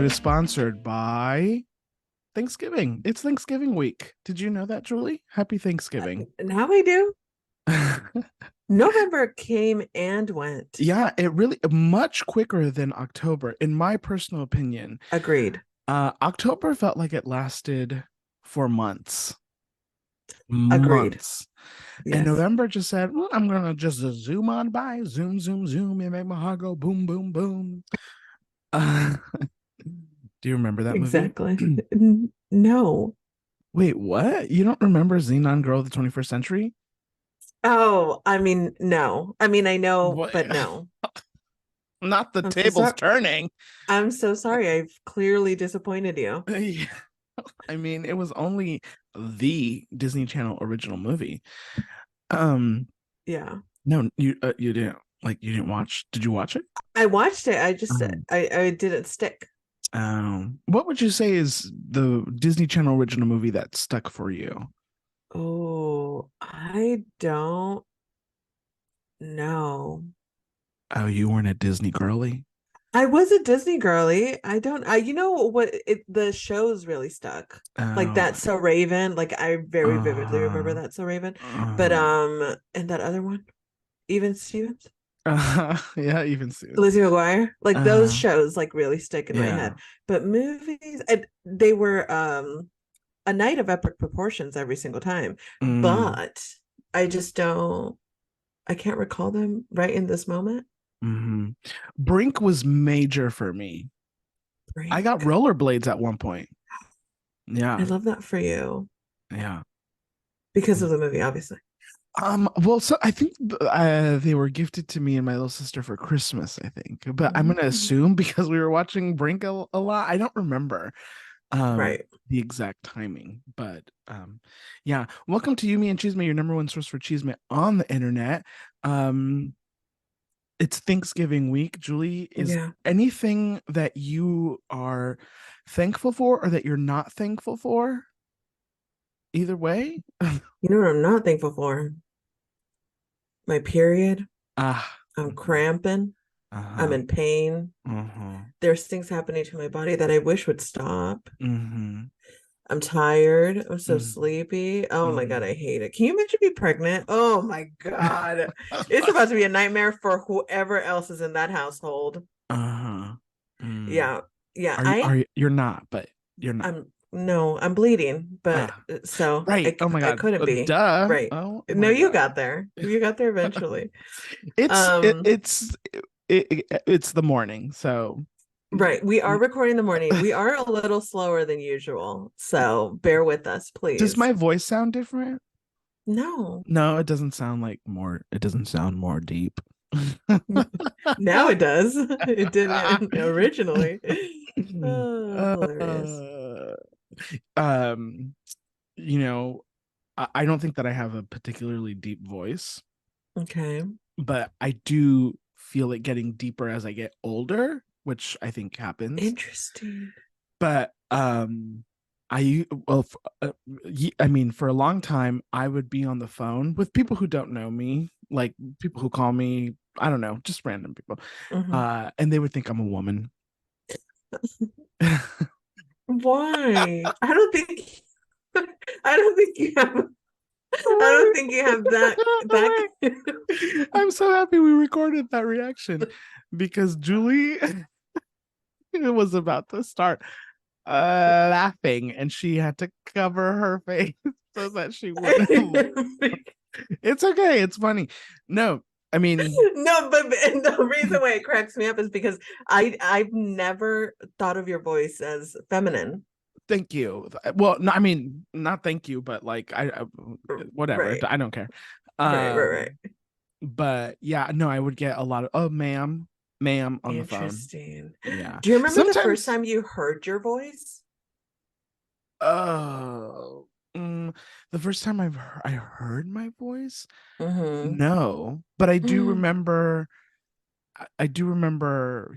is sponsored by Thanksgiving. It's Thanksgiving week. Did you know that, Julie? Happy Thanksgiving. Now I do. November came and went. Yeah, it really much quicker than October, in my personal opinion. Agreed. October felt like it lasted for months. Agreed. Months. And Yes. November just said, well, I'm gonna just zoom on by, zoom, zoom, zoom, and make my heart go boom, boom, boom. Uh, do you remember that movie? Exactly. No. Wait, what? You don't remember Xenon Girl of the 21st Century? Oh, I mean, no. I mean, I know, What? but no. Not the I'm so tables sorry. turning. I'm so sorry. I've clearly disappointed you. I mean, it was only the Disney Channel original movie. Um, Yeah. no, you didn't you didn't watch. Did you watch it? I watched it. I just Um, I didn't stick. what would you say is the Disney Channel original movie that stuck for you? Oh, I don't know. Oh, you weren't a Disney girly? I was a Disney girly. I don't I you know what the shows really stuck. Like Oh, That's So Raven. Like I very vividly remember uh-huh, That's So Raven. But uh-huh. and that other one, Even Stevens, Yeah, even soon. Lizzie McGuire. Like those Uh, shows like really stick in my yeah. head. But movies, they were a night of epic proportions every single time. Mm, But I just don't I can't recall them right in this moment. hmm. Brink was major for me. I got Brink. rollerblades at one point. I Yeah, love that for you yeah. because of the movie, obviously. Well, so I think they were gifted to me and my little sister for Christmas, I think. But I'm gonna Mhm. assume because we were watching Brink a lot. I don't remember Right. the exact timing, but yeah. Welcome to Yumi and Chisme, your number one source for Chisme on the internet. Um, it's Thanksgiving week. Julie, is Yeah. anything that you are thankful for or that you're not thankful for? Either way. You know what I'm not thankful for? My period. Ah, I'm mhm. cramping. I'm Uh-huh. in pain. Uh-huh. There's things happening to my body that I wish would stop. Mm-hmm. I'm tired. I'm so Mm-hmm. sleepy. Oh my God, Mm-hmm. I hate it. Can you imagine being pregnant? Oh my God. It's about to be a nightmare for whoever else is in that household. Uh-huh. Mm. Yeah. Yeah. You're not, but you're not. I'm no, I'm bleeding, but Ah, so right. Oh my I God. couldn't be. Duh. Right. Oh No, my you God. got there. You got there eventually. It's it, Um, it's it's the morning, so right. We are recording in the morning. We are a little slower than usual, so bear with us, does please. my voice sound different? No. No, it doesn't sound like more, it doesn't sound more deep. Now it does. It didn't originally. Oh, hilarious. Uh, um, you know, I don't think that I have a particularly deep voice, Okay. but I do feel it getting deeper as I get older, which I think happens. Interesting. But I mean, for a long time, I would be on the phone with people who don't know me, like people who call me, I don't know, just random people, Mhm. and they would think I'm a woman. Why? I don't think you have I don't think you have that I'm so happy we recorded that reaction because Julie was about to start laughing and she had to cover her face so that she wouldn't. It's okay. It's funny. No, I mean, No, but the reason why it cracks me up is because I've never thought of your voice as feminine. thank you. Well, no, I mean, not thank you, but like, whatever. Right, I don't care. right, right, Um, but yeah, no, I would get a lot of, oh, ma'am on the phone. Interesting. Yeah. Do you remember the first Sometimes, time you heard your voice? oh, the first time I heard my voice, Mm-hmm. no, but I do remember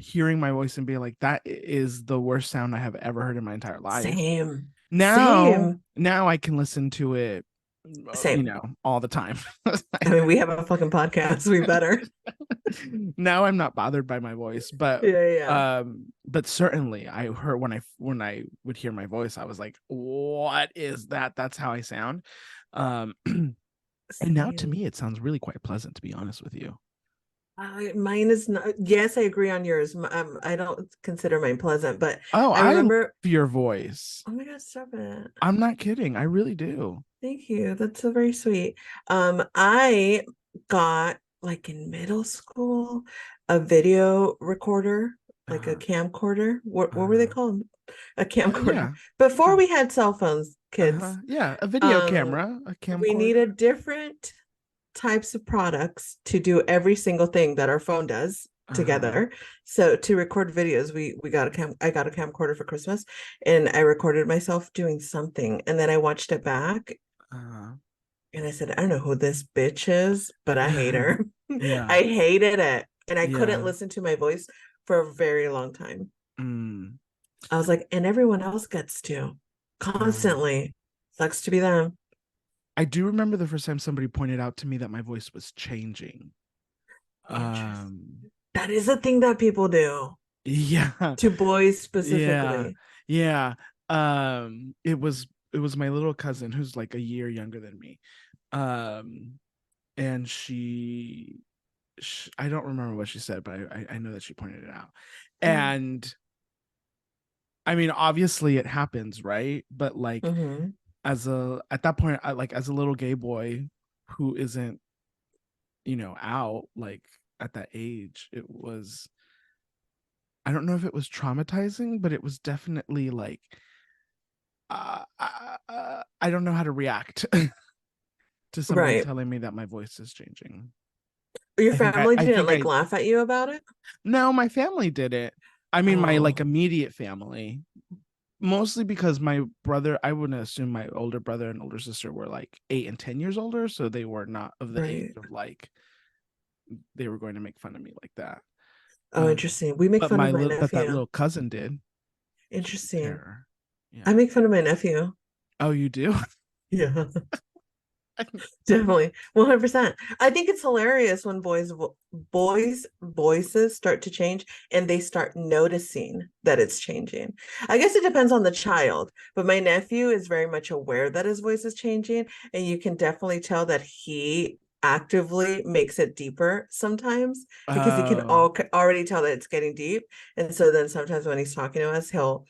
hearing my voice and being like, that is the worst sound I have ever heard in my entire life. Same. Now, Same. now I can listen to it, Same. all the time. I mean, we have a fucking podcast. We better. Now I'm not bothered by my voice, Yeah, yeah. but certainly I heard when I would hear my voice, I was like, what is that? That's how I sound. Um, and now to Same. me, it sounds really quite pleasant, to be honest with you. Mine is not. Yes, I agree on yours. I don't consider mine pleasant, but Oh, I I love remember. your voice. Oh my God, stop it. I'm not kidding. I really do. Thank you. That's so very sweet. I got like in middle school a video recorder, like a Uh, camcorder. What were they uh, called? A camcorder. yeah. Before we had cell phones, Uh-huh. kids, Yeah. A video um, camera, a we camcorder. needed different types of products to do every single thing that our phone does Uh-huh. together. So to record videos, we got a cam I got a camcorder for Christmas, and I recorded myself doing something, and then I watched it back Uh-huh. and I said, I don't know who this bitch is, but I hate her. Yeah. I hated it. And I couldn't Yeah. listen to my voice for a very long time. Mm. I was like, and everyone else gets to Uh, constantly. Sucks to be them. I do remember the first time somebody pointed out to me that my voice was changing. Interesting. Um, That is a thing that people do yeah. to boys Yeah. specifically. Yeah. It was my little cousin who's like a year younger than me. Um, and I don't remember what she said, but I know that she pointed it out. And I mean, obviously it happens, right? But like Mm-hmm. at that point, as a little gay boy who isn't, out like at that age, it was, I don't know if it was traumatizing, but it was definitely like I don't know how to react to somebody Right. telling me that my voice is changing. Your I think family I didn't think like I laugh at you about it? no, my family did it. I mean, my like Oh, immediate family, mostly because my brother, I wouldn't assume my older brother and older sister were like 8 and 10 years older, so they were not of the age right. of like they were going to make fun of me like that. Oh, interesting. We make But fun of my but that nephew. little cousin did. Interesting. Terror. I Yeah. make fun of my nephew. Oh, you do? Yeah. Definitely, 100%. I think it's hilarious when boys voices start to change and they start noticing that it's changing. I guess it depends on the child, but my nephew is very much aware that his voice is changing, and you can definitely tell that he actively makes it deeper sometimes because he can Oh. already tell that it's getting deep. And so then sometimes when he's talking to us, he'll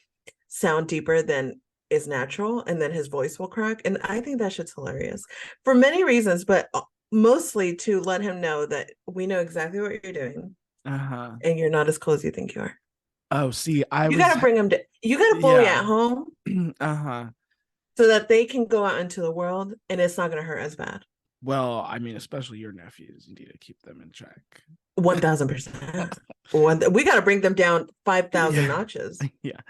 sound deeper than is natural, and then his voice will crack. And I think that shit's hilarious for many reasons, but mostly to let him know that we know exactly what you're doing Uh-huh. and you're not as cool as you think you are. Oh, see, I You got was to bring him to, you got to bully yeah. at home Uh-huh. so that they can go out into the world and it's not going to hurt as bad. Well, I mean, especially your nephews, you need to keep them in check. 1000%. We got to bring them down 5,000 Yeah. notches. Yeah.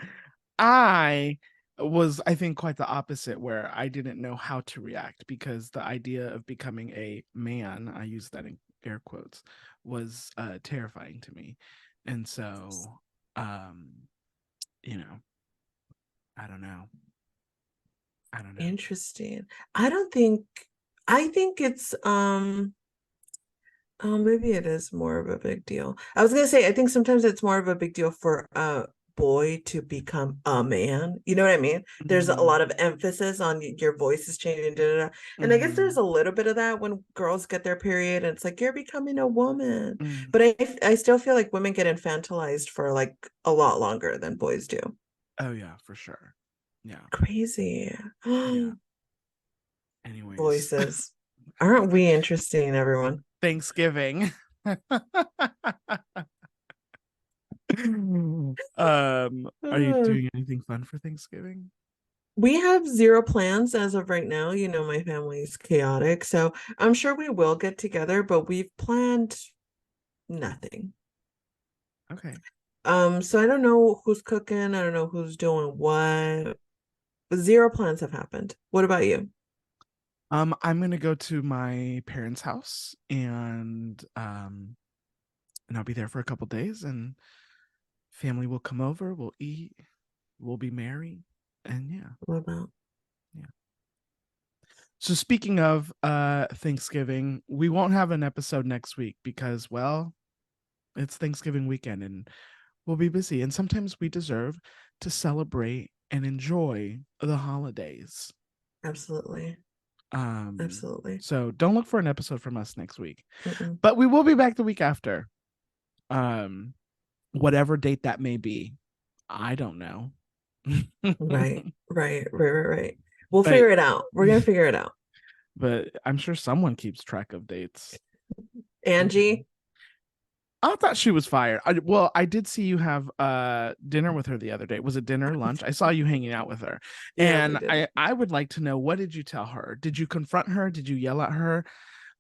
I was, I think, quite the opposite, where I didn't know how to react because the idea of becoming a man, I use that in air quotes, was terrifying to me. And so, um, you know, I don't know. I don't know. Interesting. I don't think, I think it's, oh, maybe it is more of a big deal. I was gonna say, I think sometimes it's more of a big deal for a boy to become a man. You know what I mean? There's a Mm-hmm. lot of emphasis on your voice is changing, da, da, da. And I guess Mm-hmm. there's a little bit of that when girls get their period, and it's like you're becoming a woman. Mm. But I still feel like women get infantilized for like a lot longer than boys do. Oh yeah, for sure. Yeah. Crazy. Yeah. Anyways, Voices. Aren't we interesting, everyone? Thanksgiving. Are you doing anything fun for Thanksgiving? We have zero plans as of right now. You know, my family's chaotic, so I'm sure we will get together, but we've planned nothing. Okay. So I don't know who's cooking, I don't know who's doing what, but zero plans have happened. What about you? I'm gonna go to my parents' house and I'll be there for a couple days and family will come over, we'll eat, we'll be merry, and yeah, What about? yeah. So speaking of Thanksgiving, we won't have an episode next week because, well, it's Thanksgiving weekend and we'll be busy. And sometimes we deserve to celebrate and enjoy the holidays. Absolutely. Absolutely. So don't look for an episode from us next week. Mm-mm. But we will be back the week after. Whatever date that may be. I don't know. Right. Right. Right. Right. Right. We'll But figure it out. We're gonna figure it out. but I'm sure someone keeps track of dates. Angie. I thought she was fired. I did see you have dinner with her the other day. Was it dinner, lunch? I saw you hanging out with her. Yeah, we And did. I would like to know, what did you tell her? Did you confront her? Did you yell at her?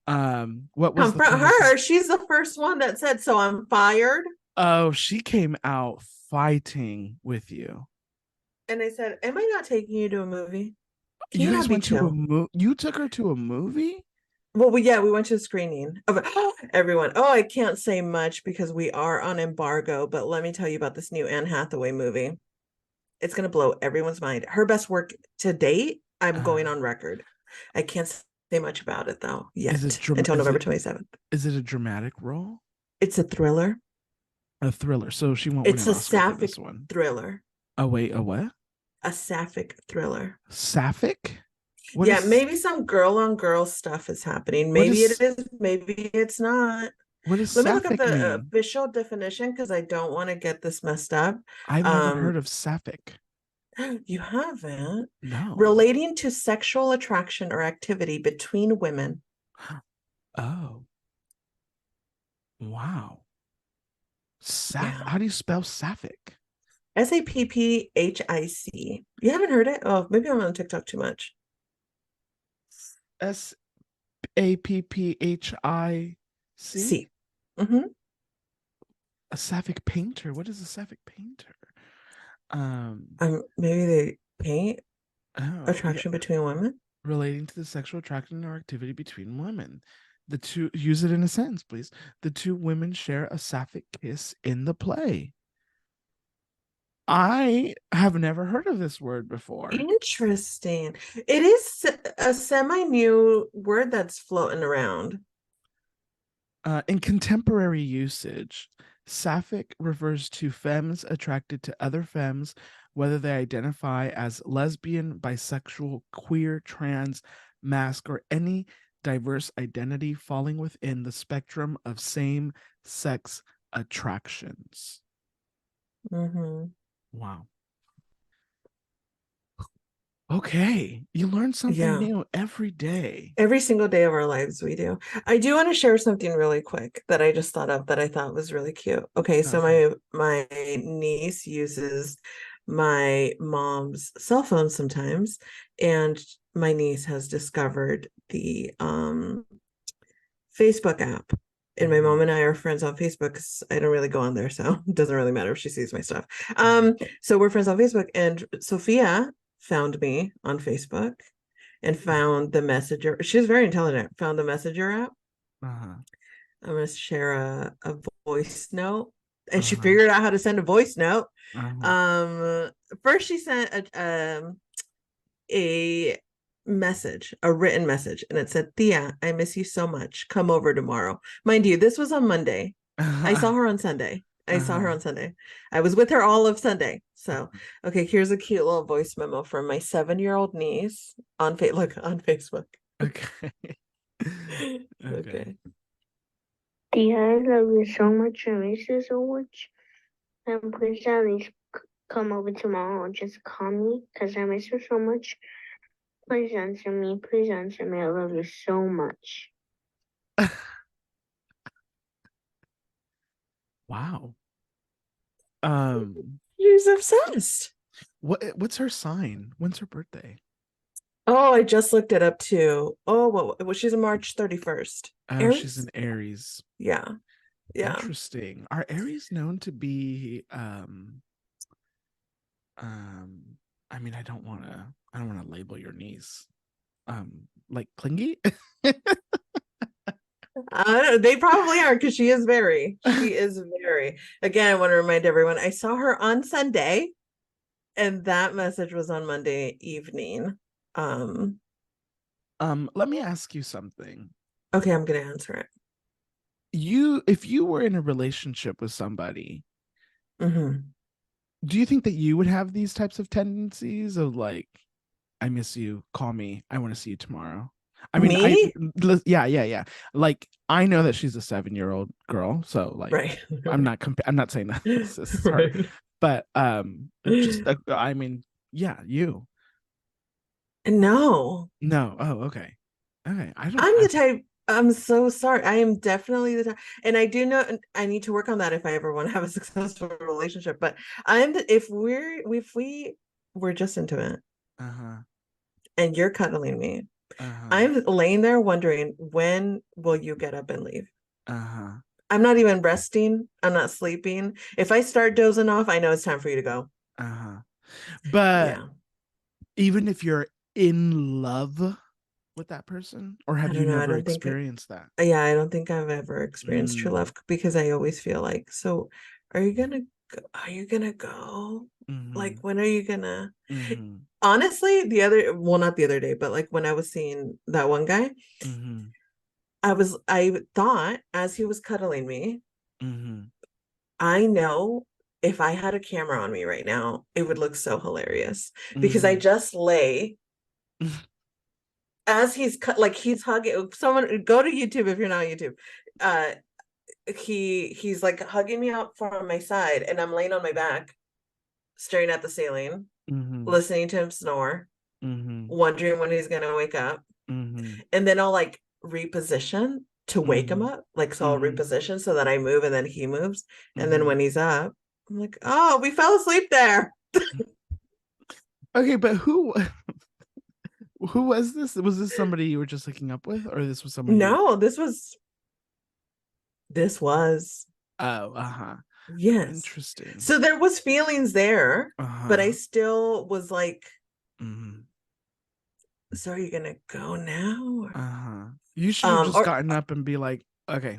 What was the Confront conversation? her. She's the first one that said, so I'm fired. Oh, she came out fighting with you. And I said, am I not taking you to a movie? Can You you not guys be went to chill? you took her to a movie? Well, we went to a screening of everyone. Oh, I can't say much because we are on embargo, but let me tell you about this new Anne Hathaway movie. It's going to blow everyone's mind. Her best work to date. I'm going on record. I can't say much about it though yet until November 27th. Is it a dramatic role? It's a thriller. A thriller. So she won't win It's an a Oscar for sapphic this one. thriller. Oh wait, a what? A sapphic thriller. Sapphic? What Yeah, is maybe some girl on girl stuff is happening. what Maybe it is is, maybe it's not. what does Let me look up sapphic the mean? official definition because I don't want to get this messed up. I've never heard Um, of sapphic. you haven't. No. Relating to sexual attraction or activity between women. Oh, wow. Yeah. How do you spell sapphic? Sapphic. You haven't heard it? Oh, maybe I'm on TikTok too much. Sapphic? See. Mm-hmm. A sapphic painter. What is a sapphic painter? Maybe they paint Oh, yeah. attraction between women. Relating to the sexual attraction or activity between women. The two, use it in a sentence, please. The two women share a sapphic kiss in the play. I have never heard of this word before. Interesting. It is a semi-new word that's floating around. In contemporary usage, sapphic refers to femmes attracted to other femmes, whether they identify as lesbian, bisexual, queer, trans, masc, or any diverse identity falling within the spectrum of same sex attractions. Mm-hmm. Wow. Okay. You learn something Yeah. new every day. Every single day of our lives, we do. I do want to share something really quick that I just thought of that I thought was really cute. Okay, so Okay. my niece uses my mom's cell phone sometimes, and my niece has discovered the Facebook app. And my mom and I are friends on Facebook because I don't really go on there, so it doesn't really matter if she sees my stuff. So we're friends on Facebook, and Sophia found me on Facebook and found the messenger. She was very intelligent. Found the messenger app. Uh-huh. I'm gonna share a voice note, and she Uh-huh. figured out how to send a voice note. Uh-huh. Um, First she sent a message, a written message, and it said, "Thea, I miss you so much. Come over tomorrow." Mind you, this was on Monday. I saw her on Sunday. I saw her Uh-huh. on Sunday. I was with her all of Sunday. So, Uh-huh. okay, here's a cute little voice memo from my 7-year-old niece on look on Facebook. Okay. Okay. Okay. Thea, I love you so much. I miss you so much. And please at least come over tomorrow and just call me because I miss you so much. Please answer me. Please answer me. I love you so much. Wow. She's obsessed. What's her sign? When's her birthday? Oh, I just looked it up too. Oh, well, she's a March 31st. Oh, she's Aries? an Aries. Yeah. Yeah. Interesting. Are Aries known to be I mean, I don't want to label your niece like clingy? They probably are because she is very. Again, I want to remind everyone, I saw her on Sunday, and that message was on Monday evening. Let me ask you something. Okay, I'm gonna answer it. If you were in a relationship with somebody Mhm. Do you think that you would have these types of tendencies of like, I miss you, call me, I want to see you tomorrow? I mean, Me? yeah. Like, I know that she's a 7-year-old girl, so like, Right. I'm not saying that this is her, Right. but just I mean, yeah, you. No. No, oh, okay, I don't. I'm the type, I'm so sorry. I am definitely the type, and I do know I need to work on that if I ever want to have a successful relationship. But if we were just intimate Uh-huh. and you're cuddling me, Uh-huh. I'm laying there wondering, when will you get up and leave? Uh-huh. I'm not even resting. I'm not sleeping. If I start dozing off, I know it's time for you to go. Uh-huh. But Yeah. even if you're in love with that person, or I have you don't know. I never don't think experienced that? yeah, I don't think I've ever experienced true Mm, love because I always feel like, so are you gonna are you gonna go? Like, mm-hmm, when are you gonna? mm-hmm, Honestly, not the other day, but like when I was seeing that one guy, mm-hmm, I thought as he was cuddling me, mm-hmm, I know if I had a camera on me right now, it would look so hilarious because I mm-hmm. just lay as he's cut, like he's hugging someone. Go to YouTube if you're not on YouTube. Uh, he's like hugging me up from my side, and I'm laying on my back, staring at the ceiling, Mm-hmm. listening to him snore, Mm-hmm. wondering when he's gonna wake up, Mm-hmm. and then I'll like reposition to wake him Mm-hmm. up. Like, so I'll Mm-hmm. reposition so that I move and then he moves, and then Mm-hmm. when he's up, I'm like, oh, we fell asleep there. Okay, but who was this? Was this somebody you were just hooking up with, or this was someone you? No, this was Oh, uh-huh. yes. Interesting. So there was feelings there, but I Uh-huh. still was like, Mm-hmm. so are you gonna go now? Uh-huh. You should have just Or gotten up and be like, okay,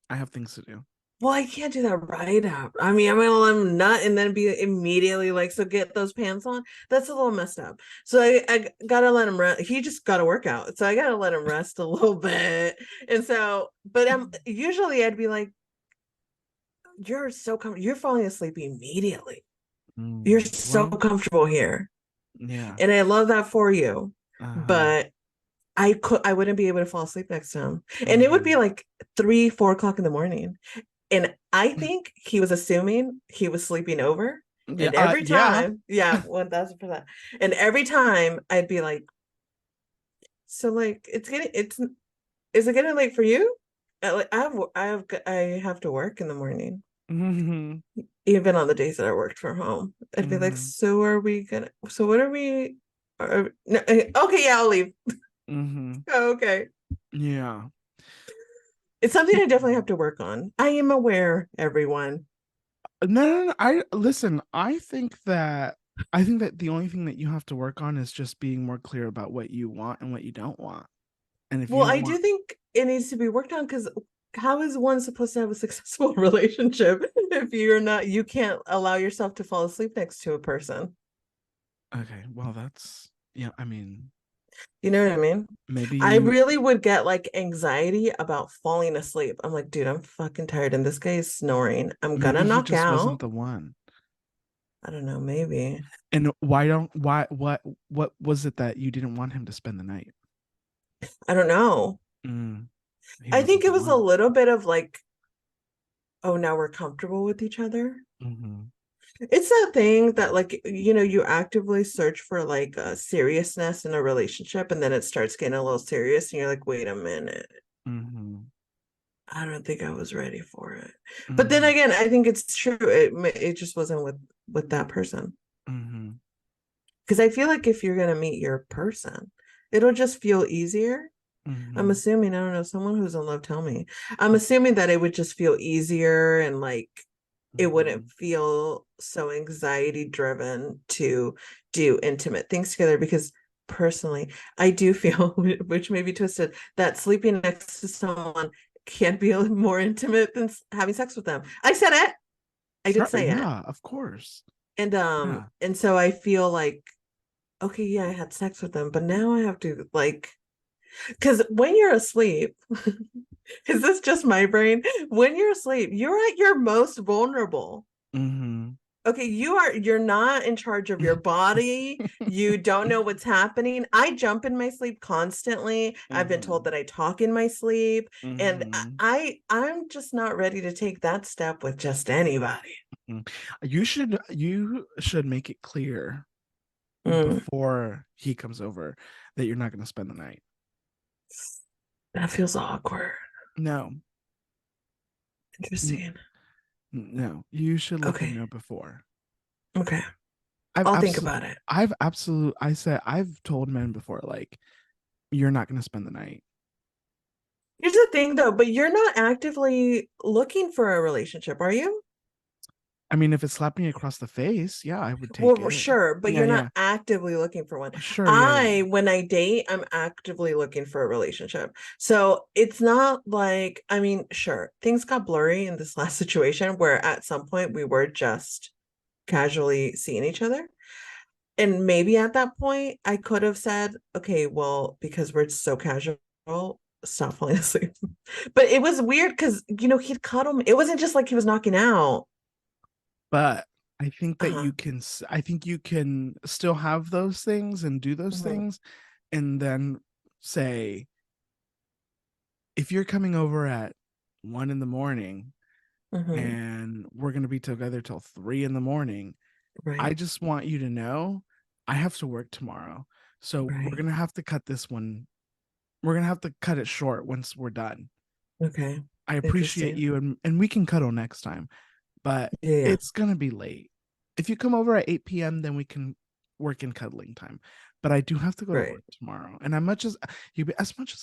I have things to do. well, I can't do that right up. I mean, I'm gonna let him nut and then be immediately like, so get those pants on. That's a little messed up. So I gotta let him rest. He just got to work out. So I gotta let him rest a little bit. And so, but I'm usually I'd be like, you're falling asleep immediately. You're so Well, comfortable here. yeah. And I love that for you. Uh-huh. But I wouldn't be able to fall asleep next to him. And it would be Mm-hmm. like 3, 4 o'clock in the morning. And I think he was assuming he was sleeping over. Yeah, And every yeah. time, yeah, 1000%. And every time I'd be like, so like is it getting late for you? Like I have to work in the morning, Mm-hmm. even on the days that I worked from home. I'd be like, Mm-hmm. so what are we no, okay, yeah, I'll leave. Mm-hmm. Oh, okay. Yeah. It's something Yeah. I definitely have to work on. I am aware, everyone. No. I listen, I think that the only thing that you have to work on is just being more clear about what you want and what you don't want. And if you Well, don't I do want, think it needs to be worked on because how is one supposed to have a successful relationship if you can't allow yourself to fall asleep next to a person? okay, well that's, yeah, I mean, You know what I mean? maybe I you really would get like anxiety about falling asleep. I'm like, dude, I'm fucking tired and this guy is snoring. I'm gonna maybe he knock just wasn't out. the one. I don't know, maybe. And what was it that you didn't want him to spend the night? I don't know. Mm, he I think wasn't it the was a one. little bit of like, oh, now we're comfortable with each other. Mm-hmm. It's that thing that like, you actively search for like a seriousness in a relationship and then it starts getting a little serious and you're like, wait a minute. Mm-hmm. I don't think I was ready for it. But then Mm-hmm. again, I think it's true. It just wasn't with that person. Mm-hmm. Because I feel like if you're gonna meet your person, it'll just feel easier. I'm Mm-hmm. assuming, I don't know, someone who's in love, tell me. I'm assuming that it would just feel easier and like it Mm-hmm. wouldn't feel so anxiety driven to do intimate things together because personally, I do feel, which may be twisted, that sleeping next to someone can be a little more intimate than having sex with them. I said it. I did Sure, say it. yeah, of course. Yeah. And so I feel like, okay, yeah, I had sex with them, but now I have to like, because when you're asleep, is this just my brain? When you're asleep, you're at your most vulnerable. Mm-hmm. Okay, you're not in charge of your body. You don't know what's happening. I jump in my sleep constantly. I've been told that I talk in my sleep, and Mm-hmm. I'm just not ready to take that step with just anybody. You should make it clear Mm, before he comes over that you're not going to spend the night. that feels awkward. No, Interesting. no, you should let him Okay. know before. Okay. I've I'll think absolutely, about it. I said I've told men before, like, you're not going to spend the night. Here's the thing though, but you're not actively looking for a relationship, are you? I mean, if it slapped me across the face, yeah, I would take Well, it. sure, but Yeah, you're yeah, not actively looking for one. sure, yeah, yeah. When I date, I'm actively looking for a relationship. So it's not like, I mean, sure, things got blurry in this last situation where at some point we were just casually seeing each other. And maybe at that point, I could have said, okay, well, because we're so casual, stop falling asleep. But it was weird because, he'd cuddle me. It wasn't just like he was knocking out. But I think that Uh-huh. I think you can still have those things and do those Mhm, things, and then say, if you're coming over at 1 in the morning mhm. and we're going to be together till 3 in the morning, I Right, just want you to know I have to work tomorrow. So we're right. going to have to cut this one. We're going to have to cut it short once we're done. Okay. I appreciate Interesting. you, and we can cuddle next time, but Yeah, yeah. it's going to be late. If you come over at 8 p.m., then we can work in cuddling time. But I do have to go to Right. work tomorrow. And as much as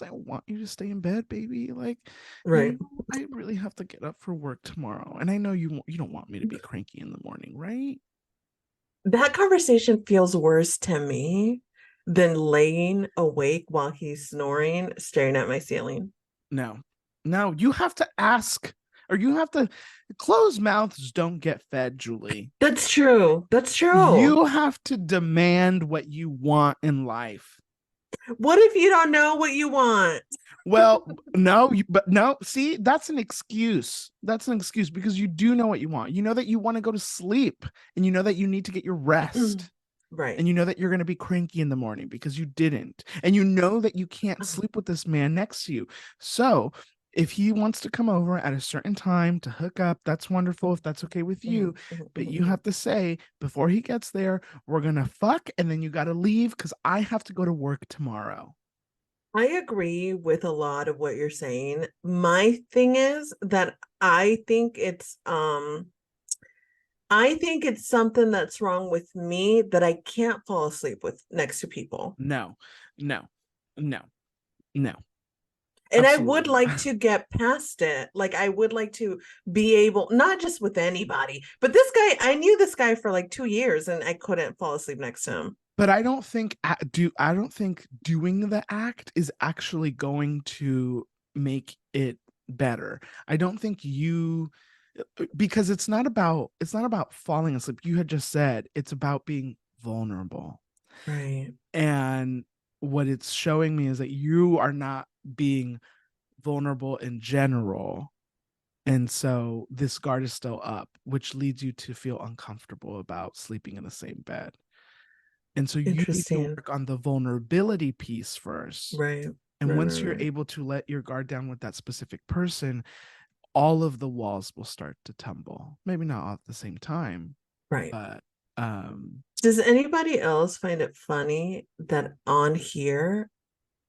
I want you to stay in bed, baby, like, Right. I really have to get up for work tomorrow. And I know you don't want me to be cranky in the morning, right? That conversation feels worse to me than laying awake while he's snoring, staring at my ceiling. No. No, you have to ask, or you have to closed mouths don't get fed, Julie. That's true. That's true. You have to demand what you want in life. What if you don't know what you want? Well, no, but no, see, that's an excuse. That's an excuse because you do know what you want. You know that you want to go to sleep, and you know that you need to get your rest. Right. And you know that you're going to be cranky in the morning because you didn't. And you know that you can't sleep with this man next to you. So if he wants to come over at a certain time to hook up, that's wonderful if that's okay with you. Mhm, mhm, But mhm, you mhm. have to say, before he gets there, we're going to fuck, and then you got to leave because I have to go to work tomorrow. I agree with a lot of what you're saying. My thing is that I think it's something that's wrong with me that I can't fall asleep with next to people. No, no, no, no, And I absolutely would not. like to get past it. Like I would like to be able, not just with anybody, but this guy, I knew this guy for like 2 years and I couldn't fall asleep next to him. But I don't think doing the act is actually going to make it better. I don't think you because it's not about falling asleep. You had just said it's about being vulnerable. Right. And what it's showing me is that you are not being vulnerable in general. And so this guard is still up, which leads you to feel uncomfortable about sleeping in the same bed. And so you need to Interesting. work on the vulnerability piece first. Right. And Right. once Right. you're Right. able to let your guard down with that specific person, all of the walls will start to tumble. Maybe not all at the same time, Right. but um Does anybody else find it funny that on here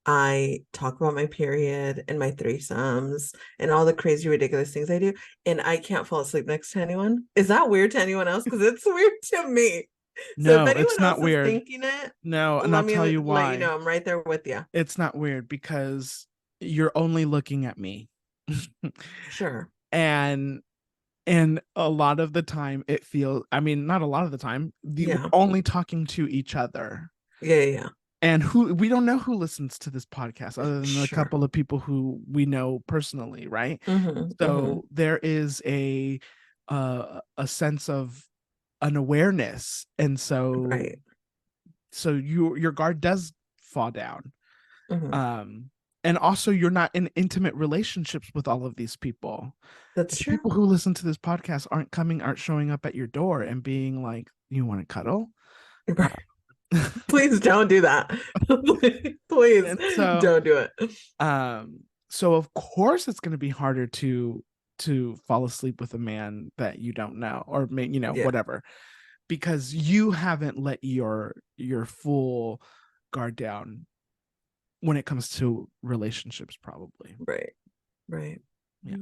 I talk about my period and my threesomes and all the crazy, ridiculous things I do, and I can't fall asleep next to anyone? Is that weird to anyone else? Because it's weird to me. So if no, it's anyone not else is weird. thinking it, No, and I'll let me tell you let you why. know. I'm right there with you. It's not weird because you're only looking at me. Sure. and and a lot of the time it feels, I mean, not a lot of the time, we're Yeah. only talking to each other. Yeah. Yeah. And who we don't know who listens to this podcast other than the Sure. couple of people who we know personally, right? Mm-hmm. Mm-hmm. So there is a sense of an awareness, and Right. so your guard does fall down. Mm-hmm. um And also, you're not in intimate relationships with all of these people. That's The true. people who listen to this podcast aren't showing up at your door and being like, "You want to cuddle?" Right. Please don't do that. Please And so, don't do it. So of course it's going to be harder to fall asleep with a man that you don't know, or Yeah. whatever, because you haven't let your full guard down when it comes to relationships, probably. Right. Yeah.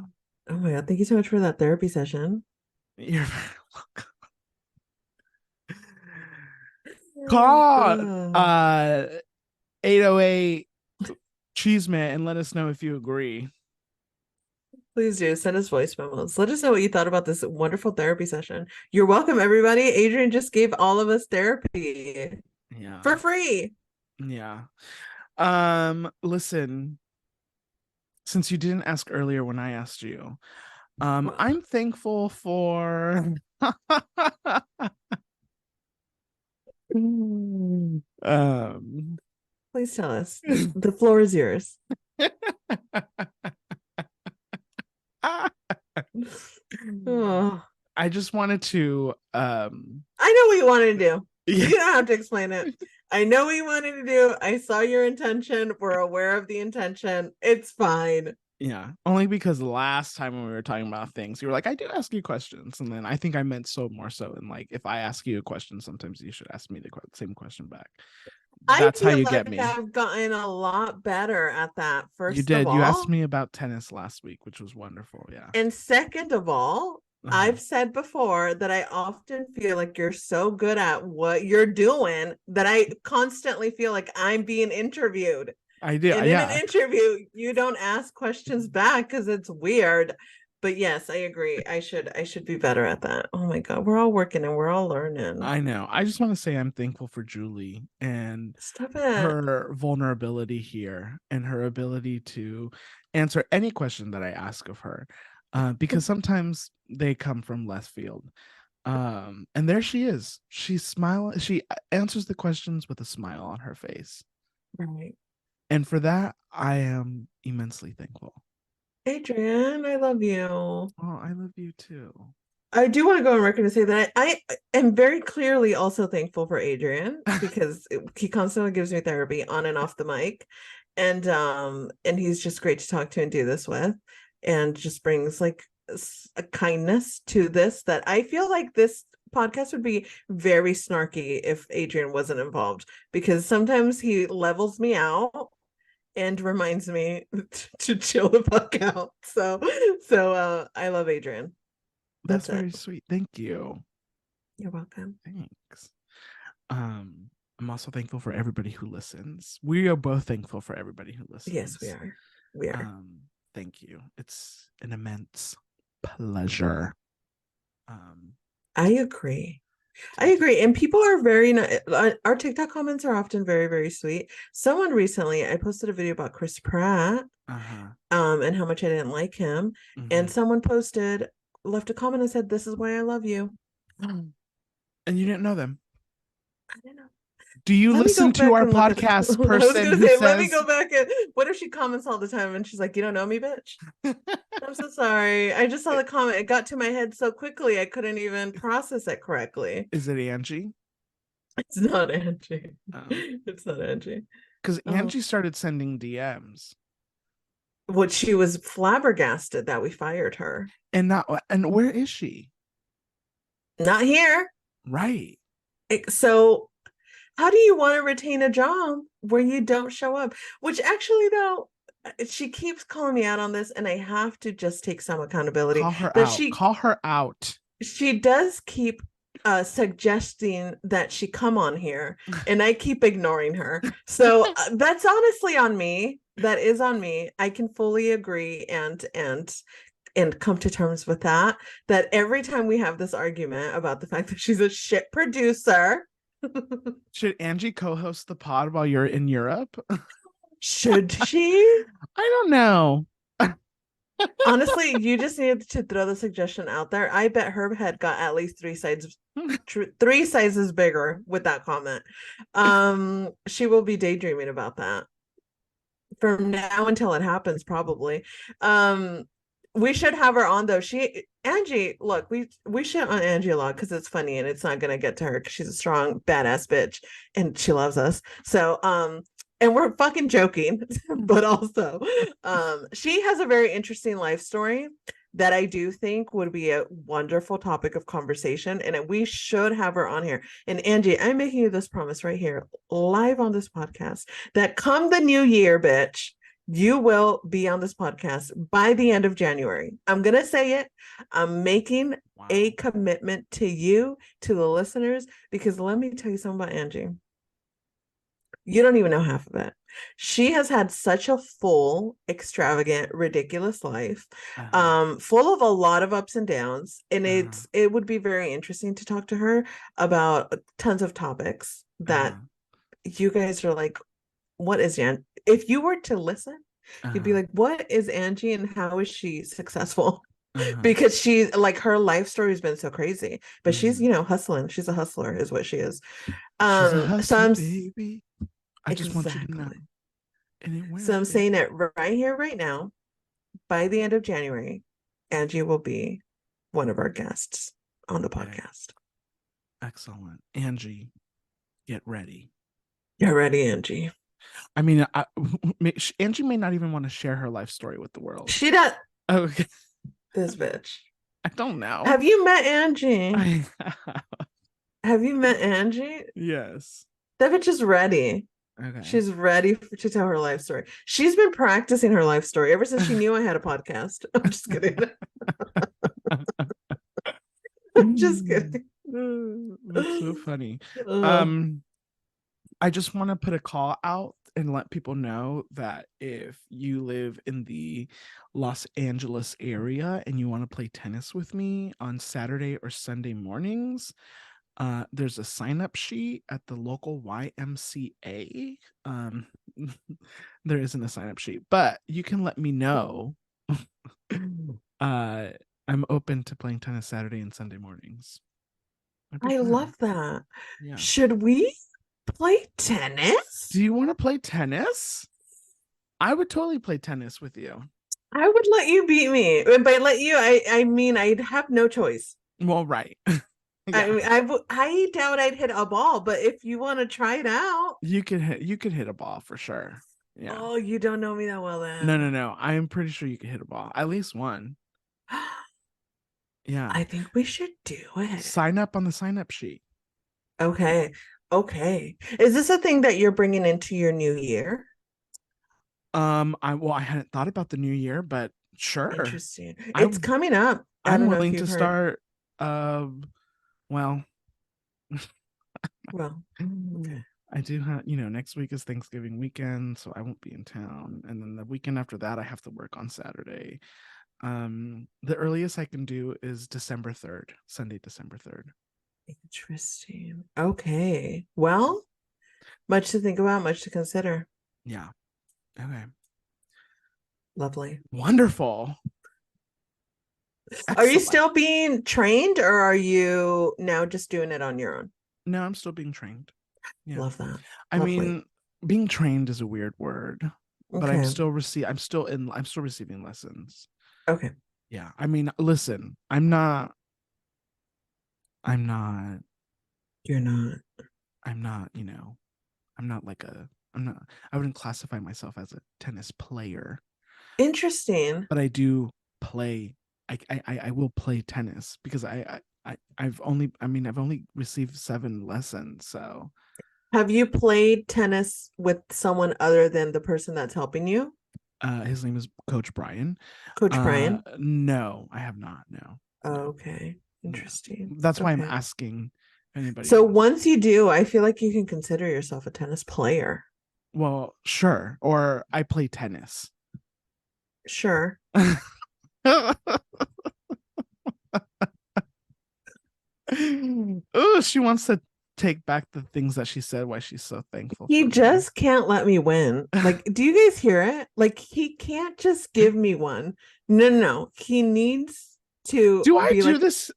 Oh my God, thank you so much for that therapy session. You're very welcome. Call 808 Chisme and let us know if you agree. Please do send us voice memos. Let us know what you thought about this wonderful therapy session. You're welcome, everybody. Adrian just gave all of us therapy for free. Yeah. Listen, since you didn't ask earlier when I asked you, I'm thankful for please tell us. The floor is yours. Oh. I just wanted to I know what you wanted to do. Yeah. You don't have to explain it. I know what you wanted to do. I saw your intention. We're aware of the intention. It's fine. Yeah, only because last time when we were talking about things, you were like, I do ask you questions. And then I think I meant more so. And like, if I ask you a question, sometimes you should ask me the same question back. That's how you get me. I've gotten a lot better at that. You did. You asked me about tennis last week, which was wonderful. Yeah. And second of all, I've said before that I often feel like you're so good at what you're doing that I constantly feel like I'm being interviewed. I do. And in an interview, you don't ask questions back because it's weird. But yes, I agree. I should be better at that. Oh my God, we're all working and we're all learning. I know. I just want to say I'm thankful for Julie and her vulnerability here and her ability to answer any question that I ask of her, because sometimes they come from left field. And there she is. She answers the questions with a smile on her face. Right. And for that, I am immensely thankful. Adrian, I love you. Oh, I love you too. I do want to go on record and say that I am very clearly also thankful for Adrian because he constantly gives me therapy on and off the mic. And he's just great to talk to and do this with, and just brings like a kindness to this that I feel like this podcast would be very snarky if Adrian wasn't involved, because sometimes he levels me out and reminds me to chill the fuck out. So I love Adrian. That's very sweet. Thank you. You're welcome. Thanks. I'm also thankful for everybody who listens. We are both thankful for everybody who listens. Yes, we are. We are. Thank you. It's an immense pleasure. I agree. And people are very nice. Our TikTok comments are often very, very sweet. Someone recently, I posted a video about Chris Pratt, and how much I didn't like him. And someone left a comment and said, "This is why I love you." And you didn't know them. I don't know. Do you listen to our podcast person who says, let me go back and what if she comments all the time and she's like, "You don't know me, bitch." I'm so sorry. I just saw the comment. It got to my head so quickly I couldn't even process it correctly. Is it Angie? It's not Angie. It's not Angie. Because Angie started sending DMs. What, she was flabbergasted that we fired her. And where is she? Not here. Right. So how do you want to retain a job where you don't show up? Which actually, though, she keeps calling me out on this, and I have to just take some accountability. Call her out. She does keep suggesting that she come on here, and I keep ignoring her. So that's honestly on me. That is on me. I can fully agree and come to terms with that every time we have this argument about the fact that she's a shit producer. Should Angie co-host the pod while you're in Europe? Should she? I don't know. Honestly, you just needed to throw the suggestion out there. I bet her head got at least three sizes bigger with that comment. She will be daydreaming about that from now until it happens, probably. We should have her on though. Angie, look, we shit on Angie a lot because it's funny and it's not gonna get to her because she's a strong, badass bitch and she loves us. So and we're fucking joking, but also she has a very interesting life story that I do think would be a wonderful topic of conversation, and we should have her on here. And Angie, I'm making you this promise right here, live on this podcast, that come the new year, bitch, you will be on this podcast by the end of January. I'm going to say it. I'm making a commitment to you, to the listeners, because let me tell you something about Angie. You don't even know half of it. She has had such a full, extravagant, ridiculous life, full of a lot of ups and downs. And it would be very interesting to talk to her about tons of topics that you guys are like, what is Jan? If you were to listen, you'd be like, what is Angie and how is she successful? Because she, like, her life story has been so crazy, but she's, you know, hustling. She's a hustler is what she is. She's a hustler, So baby. I just want you to know. So I'm saying it right here, right now. By the end of January, Angie will be one of our guests on the podcast. Excellent. Angie, get ready. Get ready, Angie. I mean, Angie may not even want to share her life story with the world. She does. Okay. This bitch. I don't know. Have you met Angie? Have you met Angie? Yes. That bitch is ready. Okay. She's ready to tell her life story. She's been practicing her life story ever since she knew I had a podcast. I'm just kidding. I'm just kidding. That's so funny. I just want to put a call out and let people know that if you live in the Los Angeles area and you want to play tennis with me on Saturday or Sunday mornings, there's a sign-up sheet at the local YMCA. There isn't a sign-up sheet, but you can let me know. I'm open to playing tennis Saturday and Sunday mornings. I love that. Yeah. Should we play tennis? Do you want to play tennis? I would totally play tennis with you. I would let you beat me. By let you, I mean I'd have no choice. Well, right. Yeah. I doubt I'd hit a ball, but if you want to try it out, you could hit a ball for sure. Yeah. Oh, you don't know me that well then. No. I'm pretty sure you could hit a ball. At least one. Yeah. I think we should do it. Sign up on the sign-up sheet. Okay. Is this a thing that you're bringing into your new year? I hadn't thought about the new year, but sure. Interesting. It's coming up. I'm willing to start. Well, okay. I do have, next week is Thanksgiving weekend, so I won't be in town. And then the weekend after that, I have to work on Saturday. The earliest I can do is December 3rd, Sunday, December 3rd. Interesting. Okay. Well, much to think about, much to consider. Yeah. Okay. Lovely. Wonderful. Excellent. Are you still being trained or are you now just doing it on your own? No, I'm still being trained. Yeah. Love that. I mean, being trained is a weird word, but I'm still receiving lessons. Okay. Yeah. I mean, listen, I'm not. I wouldn't classify myself as a tennis player. Interesting. But I do play. I will play tennis because I've only received 7 lessons. So have you played tennis with someone other than the person that's helping you? His name is Coach Brian. Coach Brian? No, I have not. No. Okay. Interesting. That's why I'm asking anybody. So once you do, I feel like you can consider yourself a tennis player. Well, sure. Or I play tennis. Sure. Oh, she wants to take back the things that she said, why she's so thankful. He just can't let me win. Like, do you guys hear it? Like, he can't just give me one. No. He needs to do this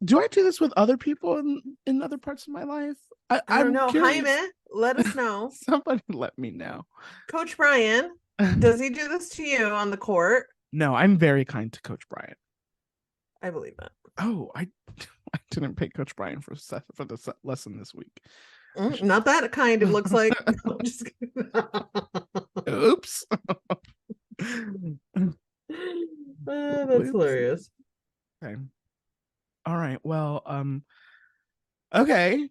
with other people in other parts of my life? I don't know. Jaime, let us know. Somebody let me know. Coach Brian, Does he do this to you on the court? No, I'm very kind to Coach Bryant. I believe it. Oh, I didn't pay Coach Bryant for the lesson this week. Not that kind, it looks like. I'm just kidding. Oops. That's hilarious. Okay. All right. Well, okay.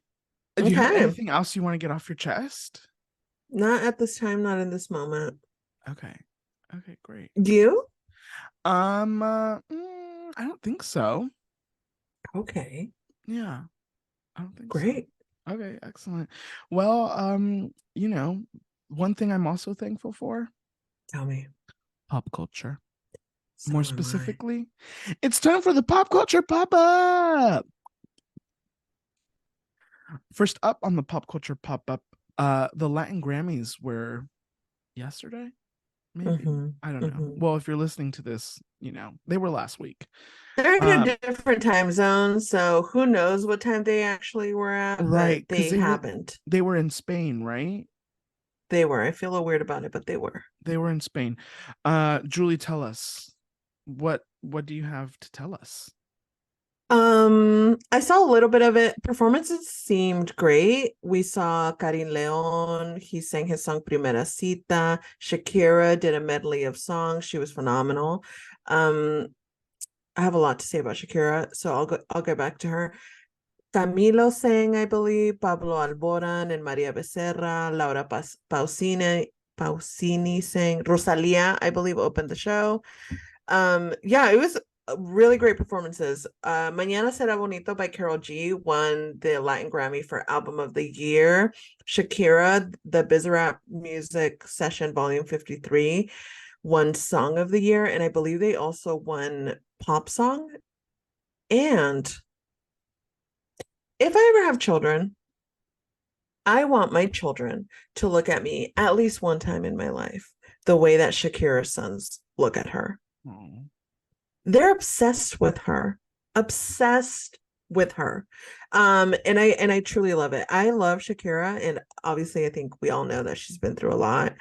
Do you have Okay. anything else you want to get off your chest? Not at this time, not in this moment. Okay. Okay, great. You? I don't think so. Okay. Yeah. I don't think so. Great. Okay, excellent. Well, one thing I'm also thankful for, Tell me. pop culture. So More am I. specifically, it's time for the pop culture pop-up. First up on the pop culture pop-up, the Latin Grammys were yesterday, maybe. Mhm, I don't know. mhm. Well, if you're listening to this, they were last week. They're in a different time zone, so who knows what time they actually were at, Right, but they haven't. They were in Spain, right? They were. I feel a little weird about it, but they were. They were in Spain. Julie, tell us what do you have to tell us? I saw a little bit of it. Performances seemed great. We saw Karin Leon. He sang his song Primera Cita. Shakira did a medley of songs. She was phenomenal. I have a lot to say about Shakira, so I'll get back to her. Camilo sang, I believe, Pablo Alboran and Maria Becerra, Laura Pausini sang, Rosalia, I believe, opened the show. Yeah, it was really great performances. Mañana Será Bonito by Karol G won the Latin Grammy for Album of the Year. Shakira, the Bizarrap Music Session Volume 53, won Song of the Year, and I believe they also won Pop Song. And if I ever have children, I want my children to look at me at least one time in my life the way that Shakira's sons look at her. Oh. They're obsessed with her. Obsessed with her. And I truly love it. I love Shakira, and obviously I think we all know that she's been through a lot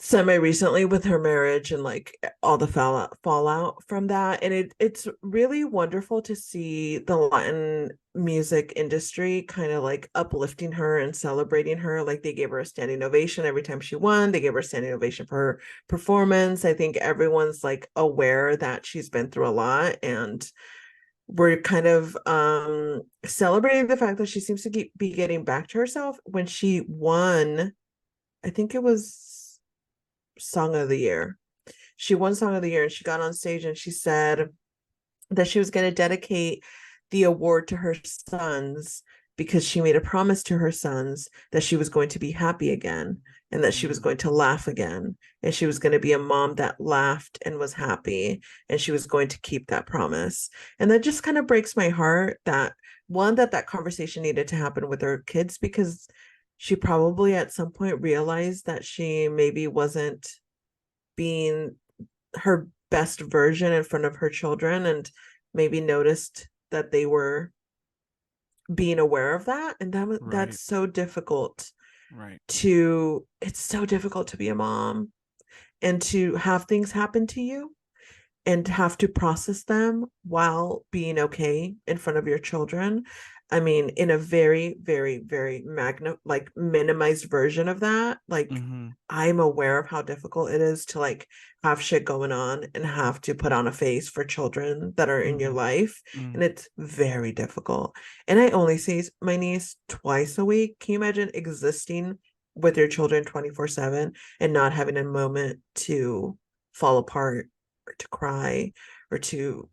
semi-recently with her marriage and like all the fallout from that. And it's really wonderful to see the Latin music industry kind of like uplifting her and celebrating her. Like they gave her a standing ovation every time she won. They gave her a standing ovation for her performance. I think everyone's like aware that she's been through a lot, and we're kind of celebrating the fact that she seems to be getting back to herself. When she won, I think it was Song of the Year. She won Song of the Year, and she got on stage and she said that she was going to dedicate the award to her sons because she made a promise to her sons that she was going to be happy again and that she was going to laugh again, and she was going to be a mom that laughed and was happy, and she was going to keep that promise. And that just kind of breaks my heart that that conversation needed to happen with her kids, because she probably at some point realized that she maybe wasn't being her best version in front of her children, and maybe noticed that they were being aware of that. And that's so difficult. Right. It's so difficult to be a mom and to have things happen to you and have to process them while being okay in front of your children. I mean, in a very, very, very minimized version of that. Like, I'm aware of how difficult it is to like have shit going on and have to put on a face for children that are in your life. And it's very difficult. And I only see my niece twice a week. Can you imagine existing with your children 24/7 and not having a moment to fall apart or to cry or to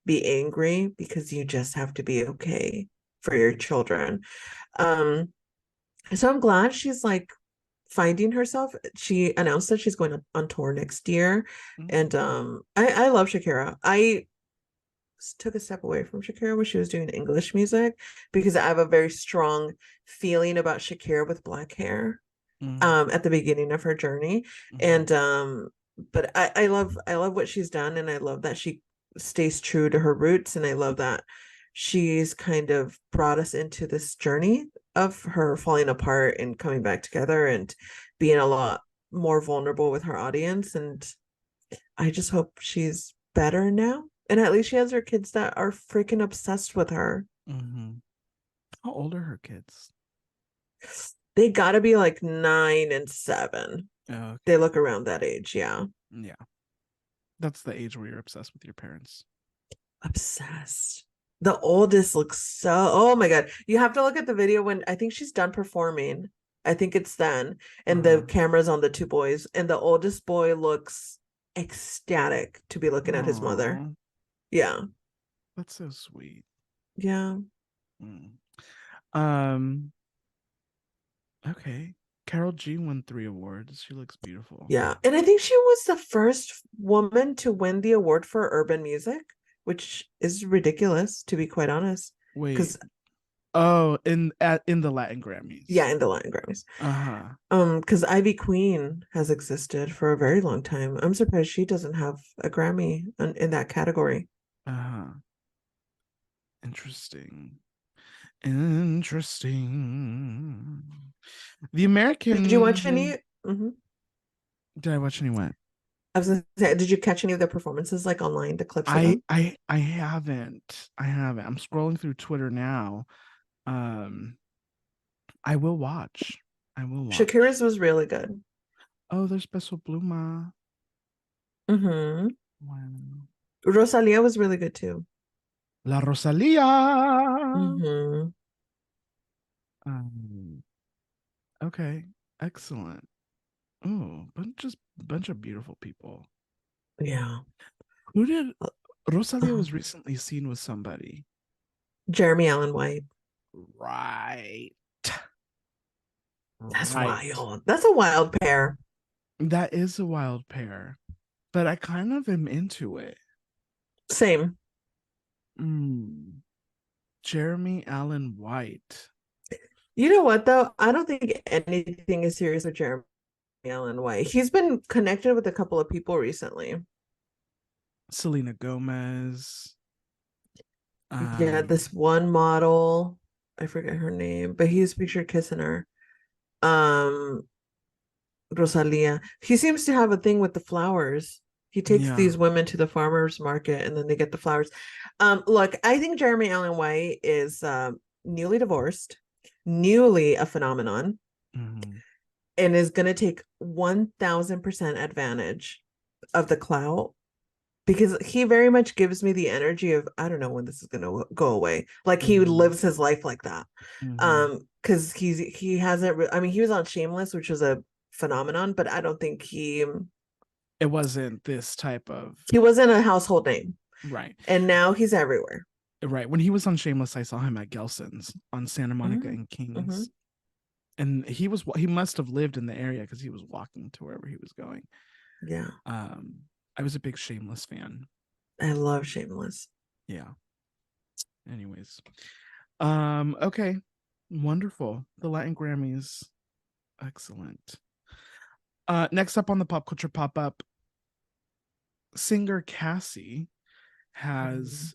be angry, because you just have to be okay for your children. So I'm glad she's like finding herself. She announced that she's going on tour next year. And I love Shakira. I took a step away from Shakira when she was doing English music, because I have a very strong feeling about Shakira with black hair at the beginning of her journey. And but I love what she's done, and I love that she stays true to her roots, and I love that she's kind of brought us into this journey of her falling apart and coming back together and being a lot more vulnerable with her audience, and I just hope she's better now. And at least she has her kids that are freaking obsessed with her. Mm-hmm. How old are her kids? They gotta be like 9 and 7. Oh, okay. They look around that age, yeah. Yeah. That's the age where you're obsessed with your parents. Obsessed. The oldest looks so, oh my God. You have to look at the video when I think she's done performing. I think it's then. And the camera's on the 2 boys. And the oldest boy looks ecstatic to be looking at his mother. Aw, Yeah. that's so sweet. Yeah. Mm. Okay. Carol G won 3 awards. She looks beautiful. Yeah. And I think she was the first woman to win the award for urban music, which is ridiculous, to be quite honest. Wait. 'Cause Oh, in the Latin Grammys. yeah, in the Latin Grammys. Uh-huh. Because Ivy Queen has existed for a very long time. I'm surprised she doesn't have a Grammy in that category. Uh-huh. Interesting. Interesting. The American. Did you watch any? Did I watch any what? I was gonna say, did you catch any of the performances like online, the clips of them? I haven't. I'm scrolling through Twitter now. I will watch. Shakira's was really good. Oh, there's Peso Pluma. Wow. Wow. Rosalia was really good too. La Rosalia. Okay, excellent. Oh, bunch of beautiful people. Yeah. Who did Rosalia was recently seen with somebody? Jeremy Allen White. Right. That's wild. That's a wild pair. That is a wild pair, but I kind of am into it. Same. Jeremy Allen White. You know what though? I don't think anything is serious with Jeremy Allen White. He's been connected with a couple of people recently. Selena Gomez. Yeah, this one model, I forget her name, but he's pictured kissing her. Rosalia. He seems to have a thing with the flowers. He takes these women to the farmers market and then they get the flowers. Look, I think Jeremy Allen White is newly divorced, newly a phenomenon, and is going to take 1000% advantage of the clout, because he very much gives me the energy of, I don't know when this is going to go away. Like he lives his life like that. Because he hasn't, I mean, he was on Shameless, which was a phenomenon, but I don't think it wasn't this type of, he wasn't a household name, right? And now he's everywhere, right? When he was on Shameless, I saw him at Gelson's on Santa Monica and Kings, and he must have lived in the area because he was walking to wherever he was going. Yeah. I was a big Shameless fan. I love Shameless. Yeah. Anyways, okay, wonderful. The Latin Grammys, excellent. Next up on the pop culture pop up, singer Cassie has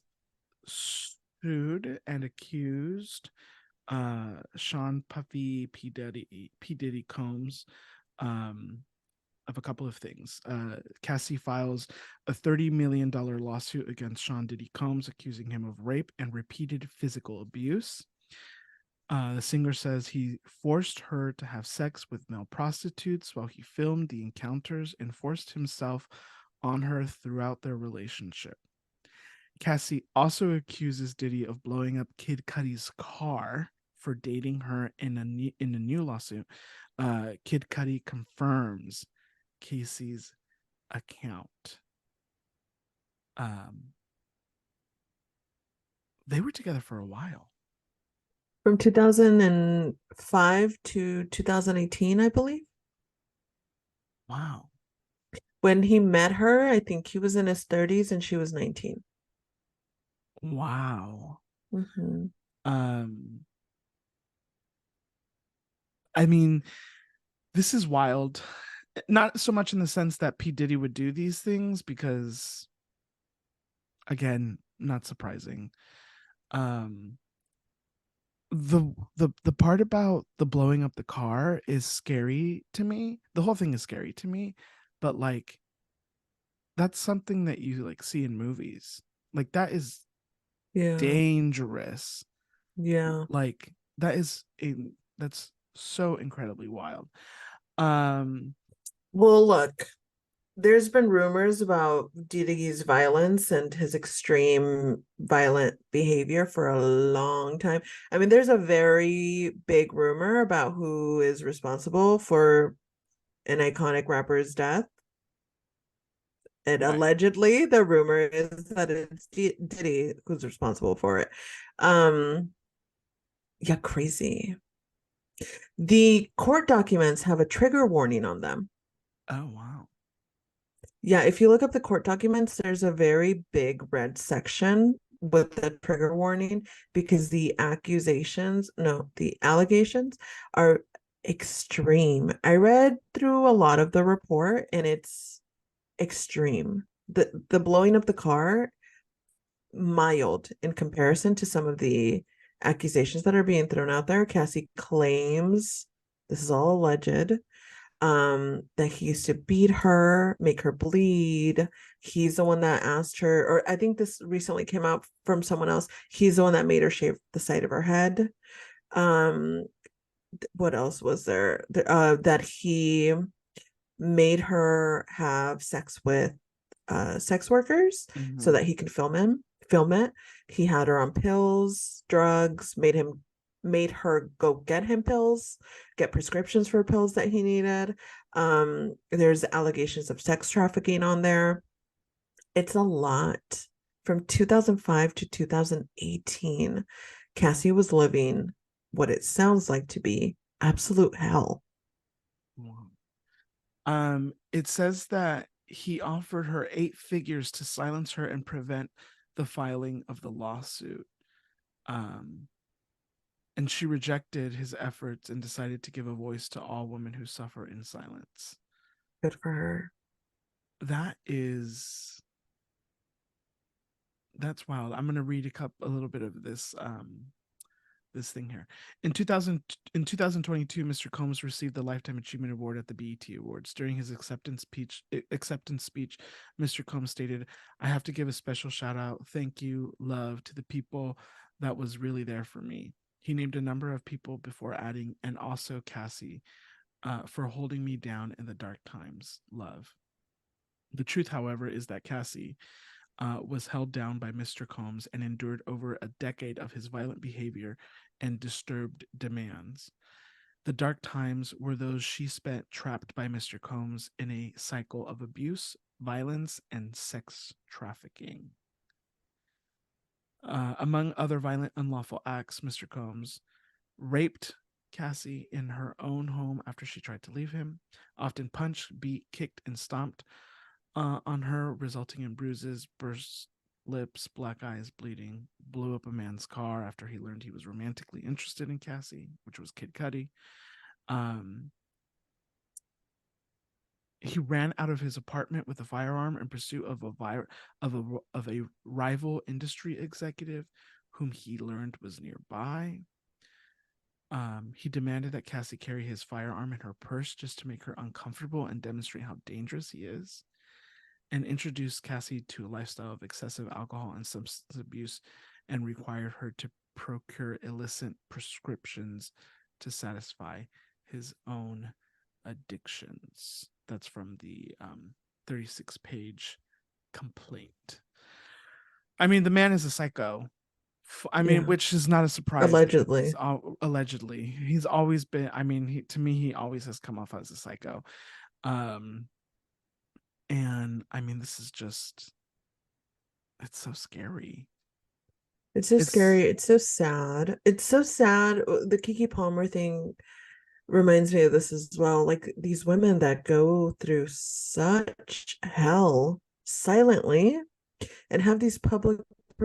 sued and accused Sean Puffy P. Diddy Combs of a couple of things. Cassie files a $30 million lawsuit against Sean Diddy Combs, accusing him of rape and repeated physical abuse. The singer says he forced her to have sex with male prostitutes while he filmed the encounters and forced himself on her throughout their relationship. Cassie also accuses Diddy of blowing up Kid Cudi's car for dating her in a new lawsuit. Kid Cudi confirms Casey's account. They were together for a while. From 2005 to 2018, I believe. Wow. When he met her, I think he was in his 30s and she was 19. Wow. I mean, this is wild. Not so much in the sense that P. Diddy would do these things, because, again, not surprising. the part about the blowing up the car is scary to me. The whole thing is scary to me, but like that's something that you like see in movies. Like that is Yeah. dangerous. Yeah. Like that's so incredibly wild. Um Well, look, there's been rumors about Diddy's violence and his extreme violent behavior for a long time. I mean, there's a very big rumor about who is responsible for an iconic rapper's death. And right. allegedly, the rumor is that it's Diddy who's responsible for it. Um, yeah, crazy. The court documents have a trigger warning on them. Oh wow. Yeah, if you look up the court documents, there's a very big red section with the trigger warning because the allegations are extreme. I read through a lot of the report and it's extreme. The blowing up the car, mild in comparison to some of the accusations that are being thrown out there. Cassie claims, this is all alleged, that he used to beat her, make her bleed. He's the one that asked her, or I think this recently came out from someone else, he's the one that made her shave the side of her head. um what else was there? That he made her have sex with sex workers so Mhm. that he could film it. He had her on pills, drugs, made her go get him pills, get prescriptions for pills that he needed. There's allegations of sex trafficking on there. It's a lot. From 2005 to 2018, Cassie was living what it sounds like to be absolute hell. Wow. It says that he offered her 8 figures to silence her and prevent the filing of the lawsuit. Um, and she rejected his efforts and decided to give a voice to all women who suffer in silence. Good for her. That is that's wild. I'm gonna read a little bit of this thing here. In 2022, Mr. Combs received the Lifetime Achievement Award at the BET Awards. During his acceptance speech, Mr. Combs stated, "I have to give a special shout out, thank you, love to the people that was really there for me." He named a number of people before adding, "and also Cassie, for holding me down in the dark times. Love." The truth, however, is that Cassie was held down by Mr. Combs and endured over a decade of his violent behavior and disturbed demands. The dark times were those she spent trapped by Mr. Combs in a cycle of abuse, violence, and sex trafficking. Among other violent, unlawful acts, Mr. Combs raped Cassie in her own home after she tried to leave him, often punched, beat, kicked, and stomped on her, resulting in bruises, burst lips, black eyes, bleeding, blew up a man's car after he learned he was romantically interested in Cassie, which was Kid Cudi. Um, he ran out of his apartment with a firearm in pursuit of a rival industry executive whom he learned was nearby. He demanded that Cassie carry his firearm in her purse just to make her uncomfortable and demonstrate how dangerous he is, and introduced Cassie to a lifestyle of excessive alcohol and substance abuse and required her to procure illicit prescriptions to satisfy his own addictions. That's from the 36-page complaint. I mean, the man is a psycho. I mean, Yeah. which is not a surprise. Allegedly. Allegedly, he's always been. I mean, to me, he always has come off as a psycho. Um, and I mean, this is just, it's so scary. It's so It's scary. It's so sad. It's so sad. The Kiki Palmer thing reminds me of this as well. Like these women that go through such hell silently and have these public.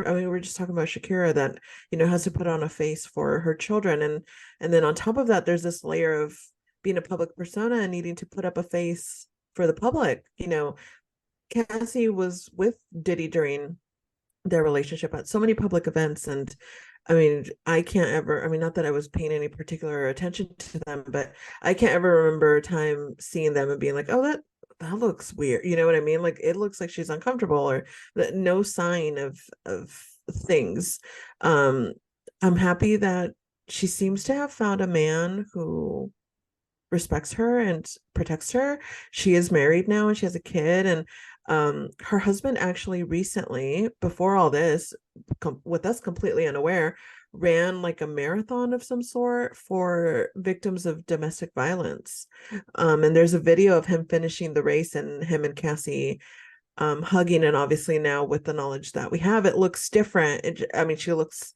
I mean, we're just talking about Shakira that, has to put on a face for her children. And then on top of that, there's this layer of being a public persona and needing to put up a face for the public. Cassie was with Diddy during their relationship at so many public events, and I mean, I can't ever, I mean, not that I was paying any particular attention to them, but I can't ever remember a time seeing them and being like, oh, that looks weird. You know what I mean? Like it looks like she's uncomfortable, or that no sign of things. Um, I'm happy that she seems to have found a man who respects her and protects her. She is married now and she has a kid, and her husband actually recently, before all this, with us completely unaware, ran like a marathon of some sort for victims of domestic violence. And there's a video of him finishing the race and him and Cassie hugging, and obviously now with the knowledge that we have, it looks different. I mean, she looks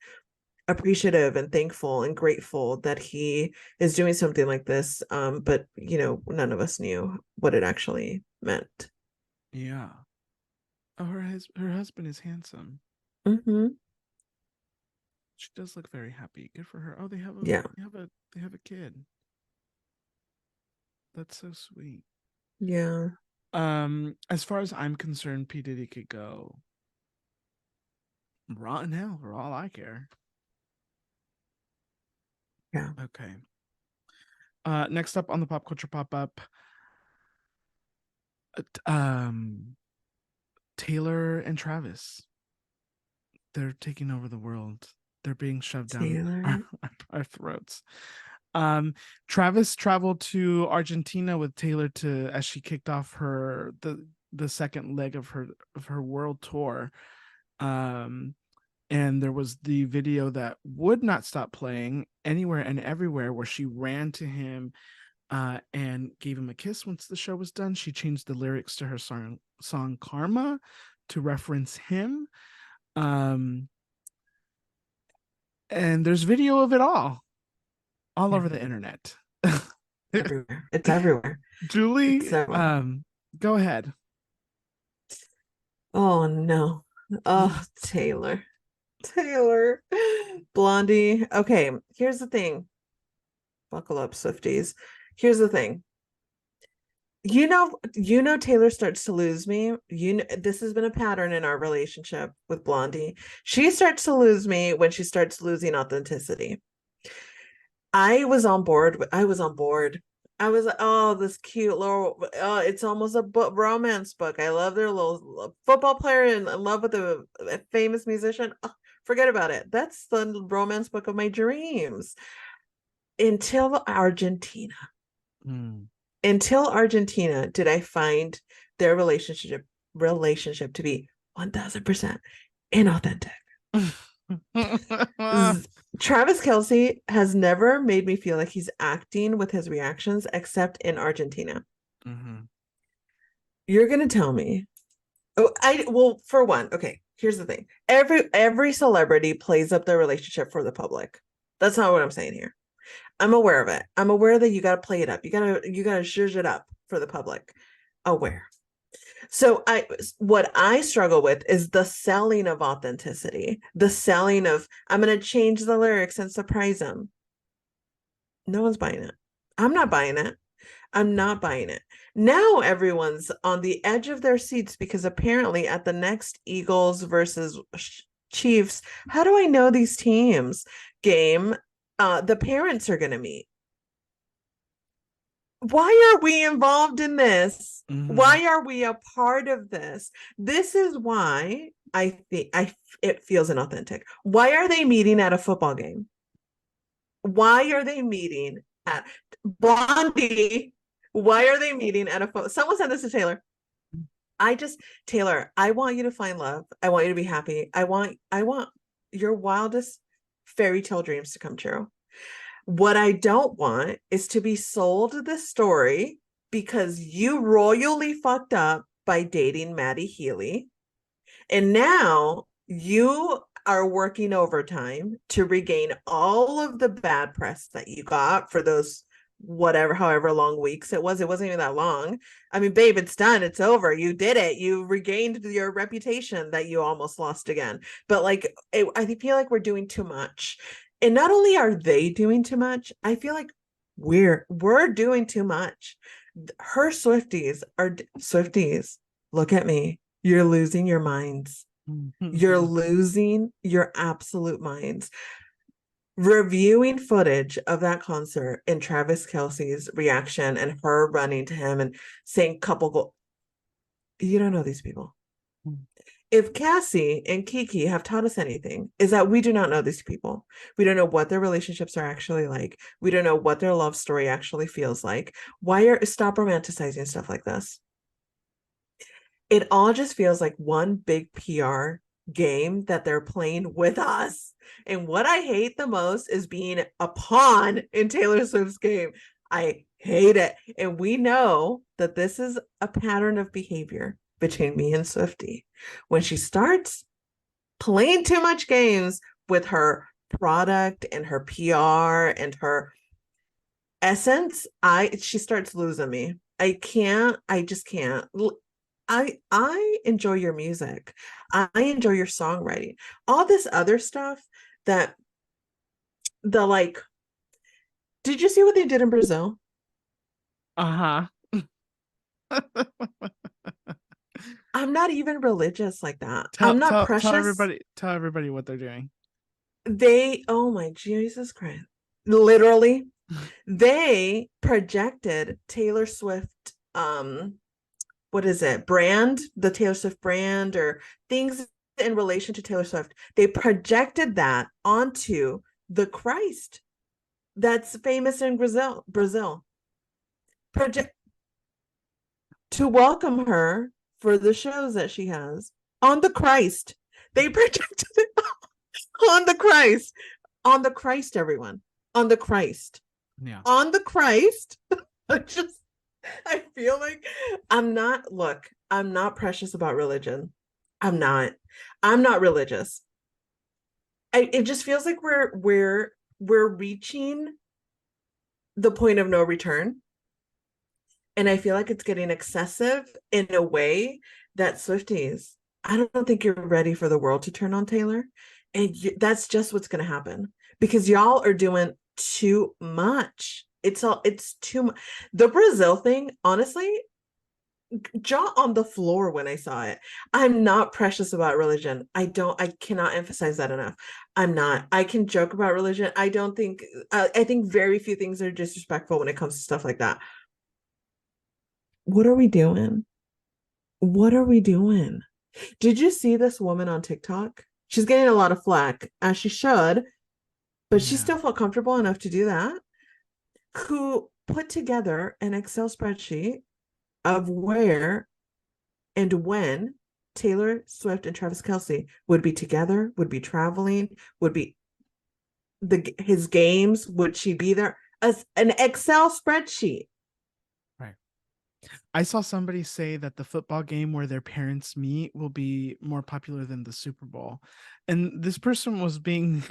appreciative and thankful and grateful that he is doing something like this. But none of us knew what it actually meant. Yeah. Oh, her husband is handsome. Mm-hmm. She does look very happy. Good for her. Oh, they have a kid. That's so sweet. Yeah. As far as I'm concerned, P. Diddy could go rotten hell for all I care. Yeah. Okay. Next up on the pop culture pop up, Taylor and Travis. They're taking over the world. They're being shoved down our throats. Travis traveled to Argentina with Taylor as she kicked off the second leg of her world tour. And there was the video that would not stop playing anywhere and everywhere, where she ran to him and gave him a kiss once the show was done. She changed the lyrics to her song Karma to reference him. And there's video of it all over the internet. Everywhere. It's everywhere. Julie, go ahead. Oh no. Oh, Taylor. Blondie. Okay, here's the thing. Buckle up, Swifties. Here's the thing. Taylor starts to lose me. This has been a pattern in our relationship with Blondie. She starts to lose me when she starts losing authenticity. I was on board. I was like, oh, this cute little, it's almost a romance book. I love their little football player in love with a famous musician. Oh, forget about it. That's the romance book of my dreams. Until Argentina. Until Argentina did I find their relationship to be 1000% inauthentic. Travis Kelce has never made me feel like he's acting with his reactions, except in Argentina. Mm-hmm. You're gonna tell me? Well, for one, okay. Here's the thing: every celebrity plays up their relationship for the public. That's not what I'm saying here. I'm aware of it. I'm aware that you got to play it up. You gotta zhuzh it up for the public. Aware. So what I struggle with is the selling of authenticity, the selling of, I'm going to change the lyrics and surprise them. No one's buying it. I'm not buying it. I'm not buying it. Now everyone's on the edge of their seats because apparently at the next Eagles versus Chiefs, how do I know these teams game, the parents are going to meet. Why are we involved in this? Mm-hmm. Why are we a part of this? This is why I think it feels inauthentic. Why are they meeting at a football game? Why are they meeting at Blondie? Why are they meeting at a someone sent this to Taylor. Taylor, I want you to find love. I want you to be happy. I want your wildest fairy tale dreams to come true. What I don't want is to be sold this story because you royally fucked up by dating Maddie Healy. And now you are working overtime to regain all of the bad press that you got for those however long weeks it wasn't even that long. I mean, babe, it's done. It's over. You did it. You regained your reputation that you almost lost again. But I feel like we're doing too much. And not only are they doing too much, I feel like we're doing too much. Her Swifties, look at me. You're losing your minds. You're losing your absolute minds. Reviewing footage of that concert and Travis Kelce's reaction and her running to him and saying you don't know these people. If Cassie and Kiki have taught us anything, is that we do not know these people. We don't know what their relationships are actually like. We don't know what their love story actually feels like. Stop romanticizing stuff like this? It all just feels like one big PR game that they're playing with us. And what I hate the most is being a pawn in Taylor Swift's game. I hate it. And we know that this is a pattern of behavior between me and Swiftie. When she starts playing too much games with her product and her PR and her essence, she starts losing me. I just can't. I enjoy your music. I enjoy your songwriting. All this other stuff that did you see what they did in Brazil? Uh-huh. I'm not even religious like that. I'm not precious. Tell everybody what they're doing. Oh my Jesus Christ. Literally, they projected Taylor Swift, what is it? The Taylor Swift brand or things in relation to Taylor Swift. They projected that onto the Christ that's famous in Brazil. To welcome her for the shows that she has on the Christ. They projected it on the Christ. On the Christ, everyone. On the Christ. Yeah. On the Christ. I feel like I'm not precious about religion. I'm not religious. It just feels like we're reaching the point of no return. And I feel like it's getting excessive in a way that Swifties, I don't think you're ready for the world to turn on Taylor. And that's just what's going to happen because y'all are doing too much. It's too much. The Brazil thing, honestly, jaw on the floor when I saw it. I'm not precious about religion. I cannot emphasize that enough. I'm not. I can joke about religion. I think very few things are disrespectful when it comes to stuff like that. What are we doing? What are we doing? Did you see this woman on TikTok? She's getting a lot of flack, as she should, but she still felt comfortable enough to do that. Who put together an Excel spreadsheet of where and when Taylor Swift and Travis Kelce would be together, would be traveling, would be his games, would she be there? As an Excel spreadsheet. I saw somebody say that the football game where their parents meet will be more popular than the Super Bowl. And this person was being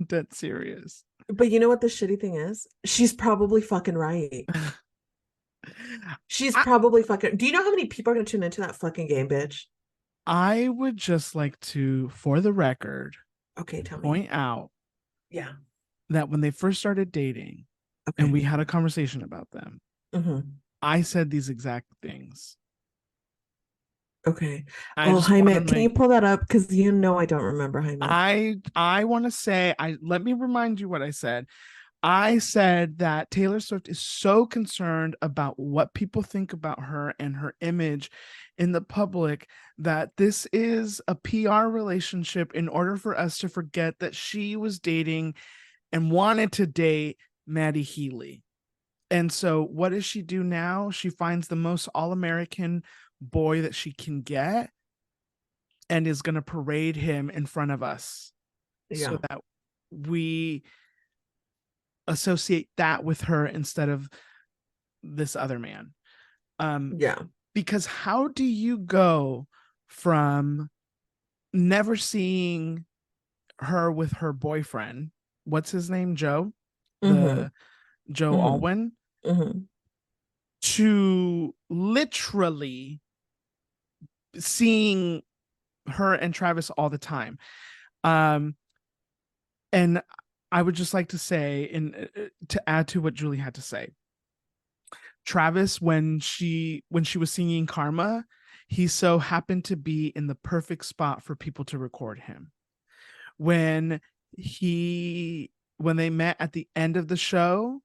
dead serious. But you know what the shitty thing is? She's probably fucking right. Probably fucking... Do you know how many people are going to tune into that fucking game, bitch? I would just like to, for the record, point out that when they first started dating and we had a conversation about them, I said these exact things. Okay. Jaime, can you pull that up? Because you know I don't remember, Jaime. I want to say, let me remind you what I said. I said that Taylor Swift is so concerned about what people think about her and her image in the public that this is a PR relationship in order for us to forget that she was dating and wanted to date Maddie Healy. And so what does she do now? She finds the most all-American boy that she can get and is going to parade him in front of us so that we associate that with her instead of this other man. Because how do you go from never seeing her with her boyfriend, what's his name, Joe? Joe Alwyn, to literally seeing her and Travis all the time. And I would just like to say, and to add to what Julie had to say, Travis, when she was singing Karma, he so happened to be in the perfect spot for people to record him. When they met at the end of the show,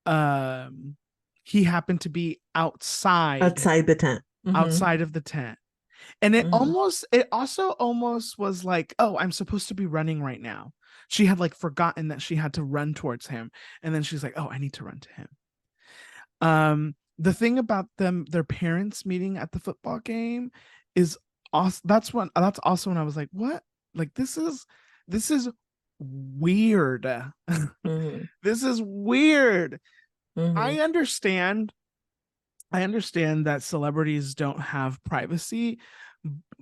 he happened to be outside the tent. outside of the tent. And it Mhm. also almost was like, oh, I'm supposed to be running right now. She had like forgotten that she had to run towards him. And then she's like, oh, I need to run to him. The thing about their parents meeting at the football game is also that's also when I was like, what? Like this is weird. Mhm. This is weird. Mhm. I understand that celebrities don't have privacy,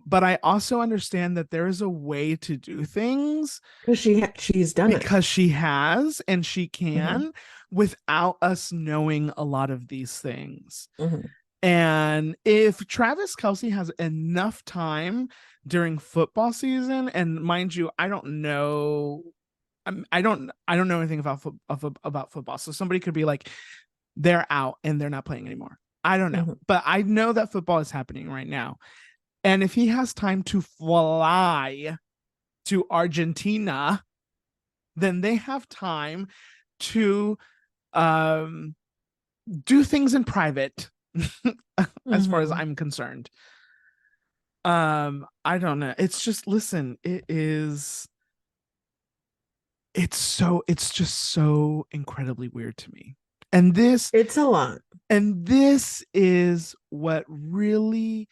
but I also understand that there is a way to do things Because she's done it. because she has and she can Mhm. without us knowing a lot of these things. Mhm. And if Travis Kelce has enough time during football season, and mind you, I don't know, I don't know anything about football. So somebody could be like, they're out and they're not playing anymore. I don't know, Mhm. but I know that football is happening right now. And if he has time to fly to Argentina, then they have time to do things in private as far as Mhm. I'm concerned. I don't know. It's just, listen, it's just so incredibly weird to me. And It's a lot. this is what really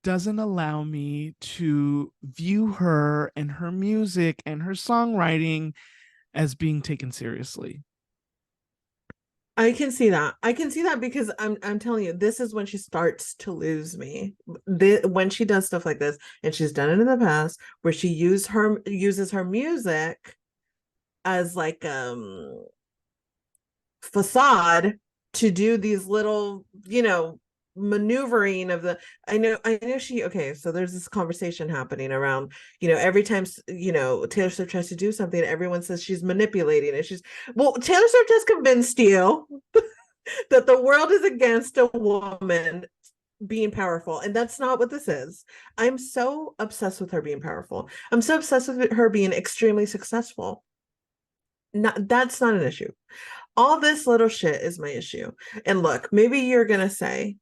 doesn't allow me to view her and her music and her songwriting as being taken seriously. I can see that. I can see that because I'm telling you, this is when she starts to lose me. When she does stuff like this, and she's done it in the past, where she uses her music as like facade to do these little, maneuvering of the I know she okay, so there's this conversation happening around, every time Taylor Swift tries to do something, everyone says she's manipulating it. Well, Taylor Swift has convinced you that the world is against a woman being powerful, and that's not what this is. I'm so obsessed with her being powerful. I'm so obsessed with her being extremely successful. That's not an issue. All this little shit is my issue. And look, maybe you're gonna say,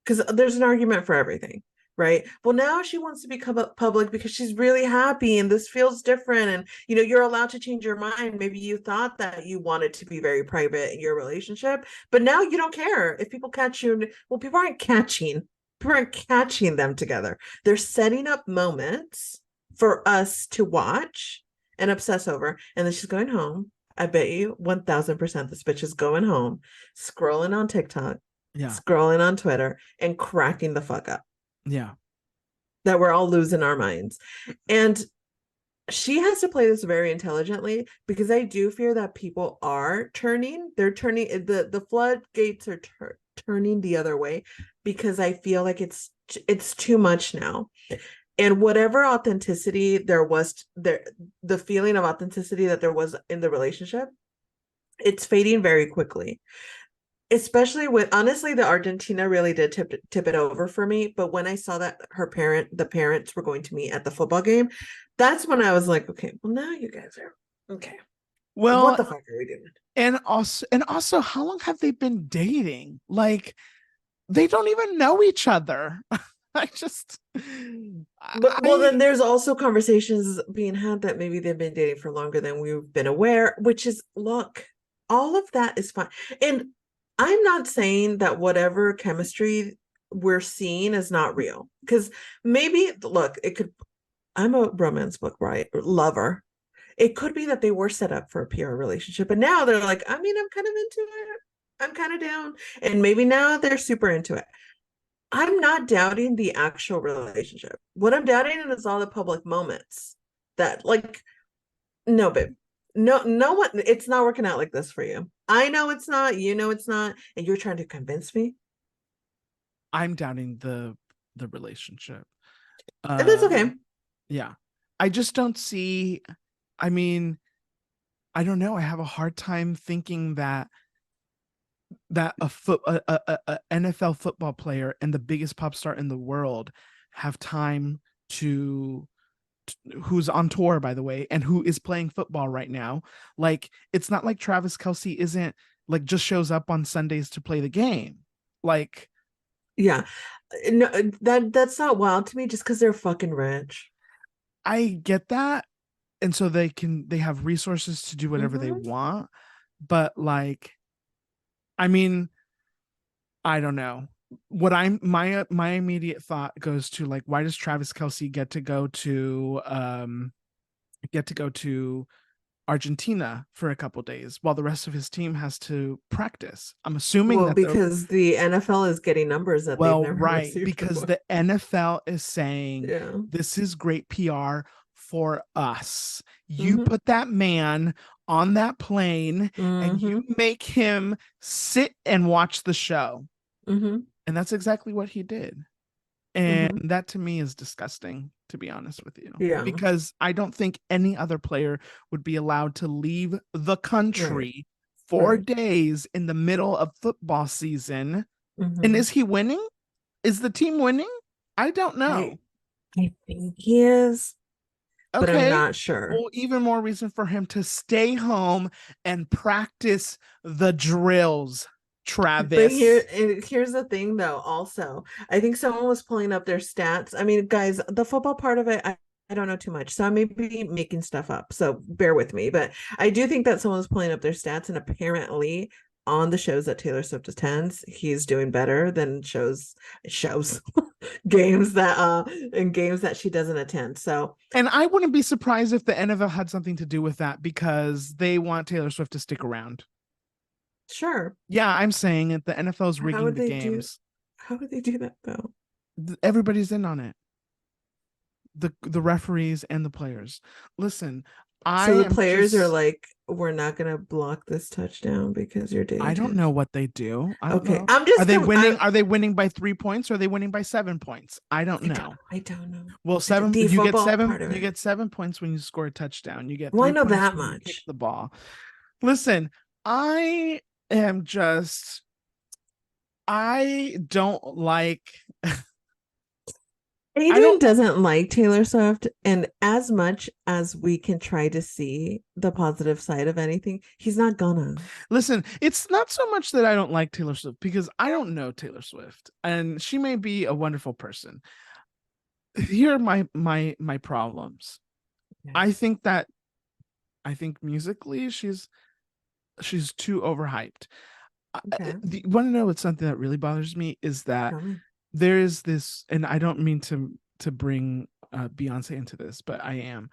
because there's an argument for everything, right? Well, now she wants to become public because she's really happy and this feels different. And, you're allowed to change your mind. Maybe you thought that you wanted to be very private in your relationship, but now you don't care if people catch you. Well, people aren't catching them together. They're setting up moments for us to watch and obsess over. And then she's going home. I bet you 1000% this bitch is going home, scrolling on TikTok, Yeah. scrolling on Twitter, and cracking the fuck up Yeah. that we're all losing our minds. And she has to play this very intelligently, because I do fear that people are turning. They're turning, the floodgates are turning the other way, because I feel like it's too much now. And whatever authenticity there was there, the feeling of authenticity that there was in the relationship, it's fading very quickly. Especially with, honestly, the Argentina really did tip it over for me. But when I saw that the parents were going to meet at the football game, that's when I was like, okay, well, now you guys are okay. What Well, the fuck are we doing? and also, how long have they been dating? Like, they don't even know each other. I just, But well, then there's also conversations being had that maybe they've been dating for longer than we've been aware, which is, look, all of that is fine. And I'm not saying that whatever chemistry we're seeing is not real, because maybe, look, it could, I'm a romance book lover. It could be that they were set up for a PR relationship, and now they're like, I mean, I'm kind of into it. I'm kind of down. And maybe now they're super into it. I'm not doubting the actual relationship. What I'm doubting is all the public moments that, like, no, babe. No one, it's not working out like this for you. I know it's not, it's not, and you're trying to convince me. I'm doubting the relationship. And that's okay. Yeah. I just don't see, I mean, I don't know. I have a hard time thinking that that a NFL football player and the biggest pop star in the world have time to who's on tour, by the way, and who is playing football right now. Like, it's not like Travis Kelce isn't like just shows up on Sundays to play the game. Like, Yeah. No, that's not wild to me just because they're fucking rich. I get that. And so they have resources to do whatever they want. But like, I mean, I don't know. What my immediate thought goes to, like, why does Travis Kelce get to go to Argentina for a couple days while the rest of his team has to practice? I'm assuming Well, that because the NFL is getting numbers that they've never right, received because before. the NFL is saying Yeah. this is great PR for us. You put that man on that plane and you make him sit and watch the show. And that's exactly what he did. And that to me is disgusting, to be honest with you. Yeah. Because I don't think any other player would be allowed to leave the country 4 days in the middle of football season. And is he winning? Is the team winning? I don't know. I think he is. But I'm not sure. Well, even more reason for him to stay home and practice the drills, Travis. But here's the thing, though. Also, I think someone was pulling up their stats. I mean, guys, the football part of it, I don't know too much, so I may be making stuff up. So bear with me. But I do think that someone was pulling up their stats, and apparently, on the shows that Taylor Swift attends, he's doing better than shows games that she doesn't attend. So, and I wouldn't be surprised if the NFL had something to do with that, because they want Taylor Swift to stick around. Sure. Yeah, I'm saying it. The NFL's rigging the games. How would they do that though? Everybody's in on it. The referees and the players. Listen, so the players are like, we're not gonna block this touchdown because you're dating. I don't know what they do. Okay, I'm just. Are they winning? Are they winning by 3 points? Or are they winning by 7 points? I don't know. I don't know. Well, you get 7. You get 7 points when you score a touchdown. You get. Well, I know that much. Kick the ball. Listen, I am just. I don't like. Adrian doesn't like Taylor Swift, and as much as we can try to see the positive side of anything, he's not gonna. Listen, it's not so much that I don't like Taylor Swift, because I don't know Taylor Swift, and she may be a wonderful person. Here are my problems. Okay. I think musically she's too overhyped. Okay. You want to know what's something that really bothers me is that there is this, and I don't mean to bring Beyonce into this, but I am.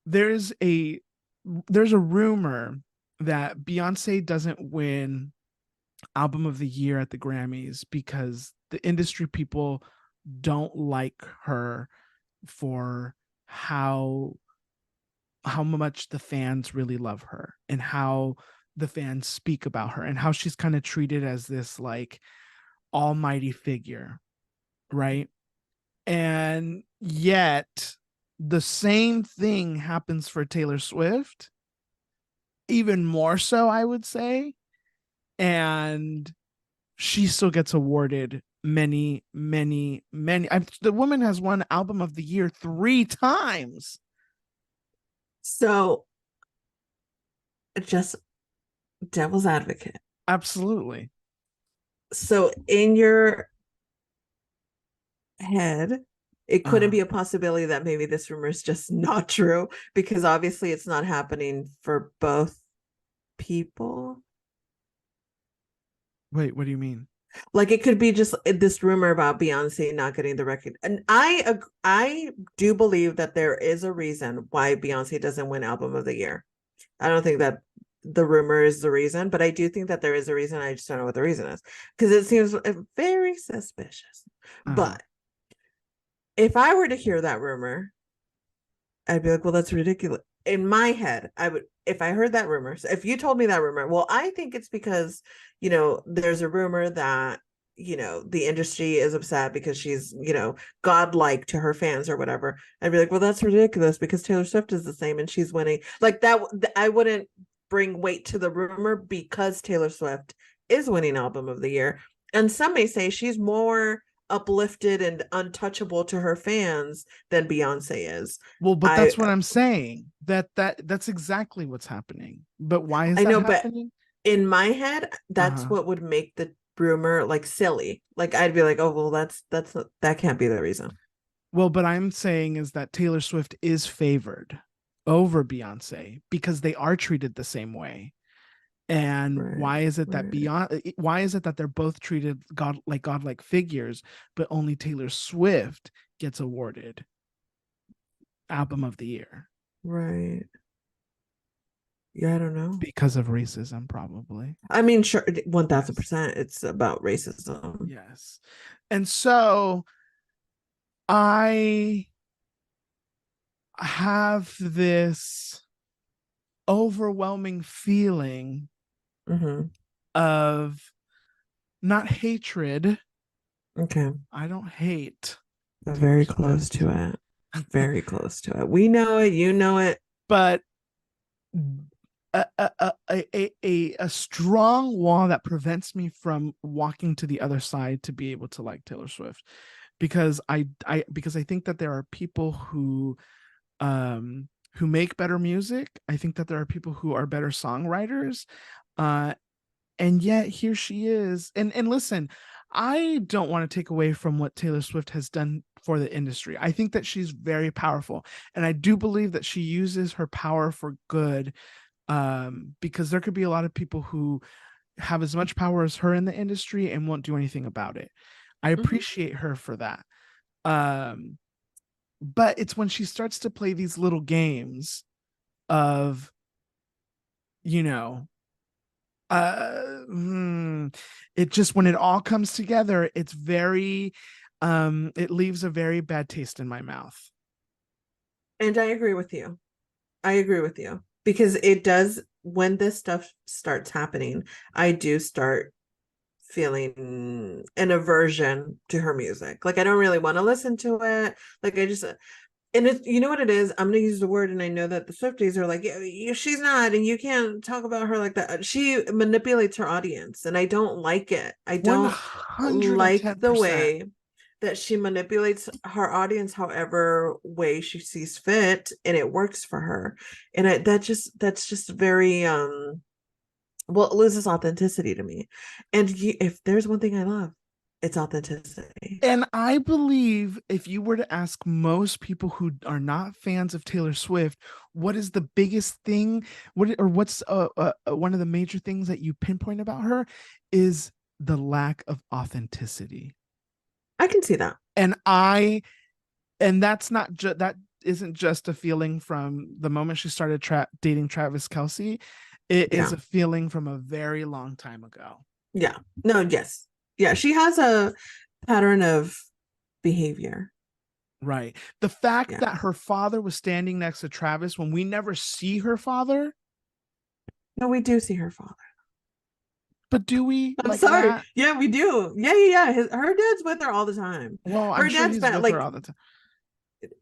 There's a rumor that Beyonce doesn't win Album of the Year at the Grammys because the industry people don't like her for how much the fans really love her, and how the fans speak about her, and how she's kind of treated as this like almighty figure, right? And yet the same thing happens for Taylor Swift, even more so, I would say, and she still gets awarded many. The woman has won Album of the Year 3 times. So, just devil's advocate. Absolutely. So in your head, it couldn't be a possibility that maybe this rumor is just not true, because obviously it's not happening for both people. Wait, what do you mean? Like, it could be just this rumor about Beyonce not getting the record. And I do believe that there is a reason why Beyonce doesn't win Album of the Year. I don't think that the rumor is the reason, but I do think that there is a reason. I just don't know what the reason is, because it seems very suspicious. But if I were to hear that rumor, I'd be like, well, that's ridiculous. In my head, I would, if I heard that rumor, so if you told me that rumor, well, I think it's because, there's a rumor that, the industry is upset because she's, godlike to her fans or whatever. I'd be like, well, that's ridiculous, because Taylor Swift is the same and she's winning. Like that, I wouldn't bring weight to the rumor because Taylor Swift is winning album of the year. And some may say she's more uplifted and untouchable to her fans than Beyonce is. Well, but that's what I'm saying. That's exactly what's happening. But why is I that know, happening? But in my head, that's what would make the rumor like silly. Like I'd be like, oh well, that can't be the reason. Well, but I'm saying is that Taylor Swift is favored over Beyonce because they are treated the same way. And why is it that why is it that they're both treated godlike figures, but only Taylor Swift gets awarded album of the year? Right. Yeah, I don't know. Because of racism, probably. I mean, sure, 1000%. It's about racism. Yes. And so I have this overwhelming feeling of not hatred. Okay. I don't hate. Very close to it. Very close to it. We know it. You know it. But a strong wall that prevents me from walking to the other side to be able to like Taylor Swift, because I think that there are people who make better music. I think that there are people who are better songwriters, and yet here she is. And listen, I don't want to take away from what Taylor Swift has done for the industry. I think that she's very powerful, and I do believe that she uses her power for good, because there could be a lot of people who have as much power as her in the industry and won't do anything about it. I appreciate her for that. But it's when she starts to play these little games of, it just, when it all comes together, it's very, it leaves a very bad taste in my mouth. And I agree with you. Because it does, when this stuff starts happening, I do start feeling an aversion to her music. Like I don't really want to listen to it. Like I just, and it's, you know what it is? I'm going to use the word, and I know that the Swifties are like, yeah, she's not, and you can't talk about her like that. She manipulates her audience, and I don't like it. I don't 110%. like the way that she manipulates her audience however way she sees fit, and it works for her. And that's just very well, it loses authenticity to me. And if there's one thing I love, it's authenticity. And I believe if you were to ask most people who are not fans of Taylor Swift, what is the biggest thing, what's one of the major things that you pinpoint about her, is the lack of authenticity. I can see that. And that's not that isn't just a feeling from the moment she started dating Travis Kelce. It is a feeling from a very long time ago. Yeah. No, yes. Yeah, she has a pattern of behavior. Right. The fact that her father was standing next to Travis when we never see her father. No, we do see her father. But do we? I'm sorry. That? Yeah, we do. Yeah. Her dad's with her all the time. Well, I'm sure he's with her all the time.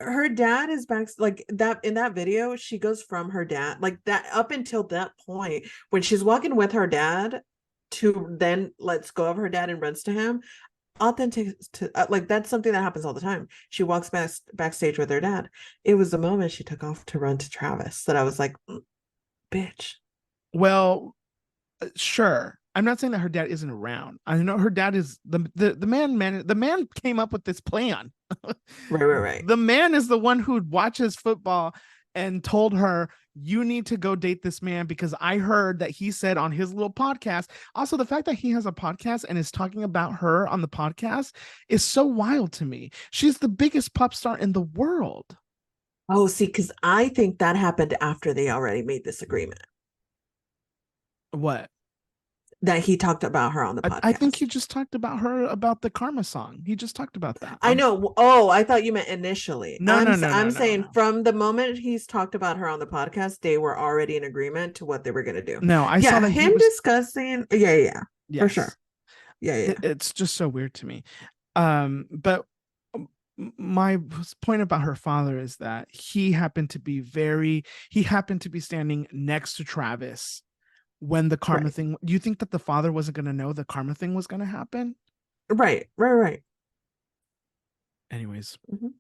Her dad is back, like that in that video. She goes from her dad, like that, up until that point when she's walking with her dad to then lets go of her dad and runs to him. Authentic to like that's something that happens all the time. She walks backstage with her dad. It was the moment she took off to run to Travis that I was like, bitch. Well, sure. I'm not saying that her dad isn't around. I know her dad is the man came up with this plan. Right. The man is the one who watches football and told her, you need to go date this man, because I heard that he said on his little podcast. Also, the fact that he has a podcast and is talking about her on the podcast is so wild to me. She's the biggest pop star in the world. Oh, see, because I think that happened after they already made this agreement. What? That he talked about her on the podcast. I think he just talked about her about the Karma song. He just talked about that. I know. Oh, I thought you meant initially. No. I'm saying from the moment he's talked about her on the podcast, they were already in agreement to what they were going to do. No, I saw that him discussing. Yeah, yes. For sure. Yeah. It's just so weird to me. But my point about her father is that he happened to be standing next to Travis when the karma Right. thing, you think that the father wasn't going to know the karma thing was going to happen? Right. Anyways, Mhm.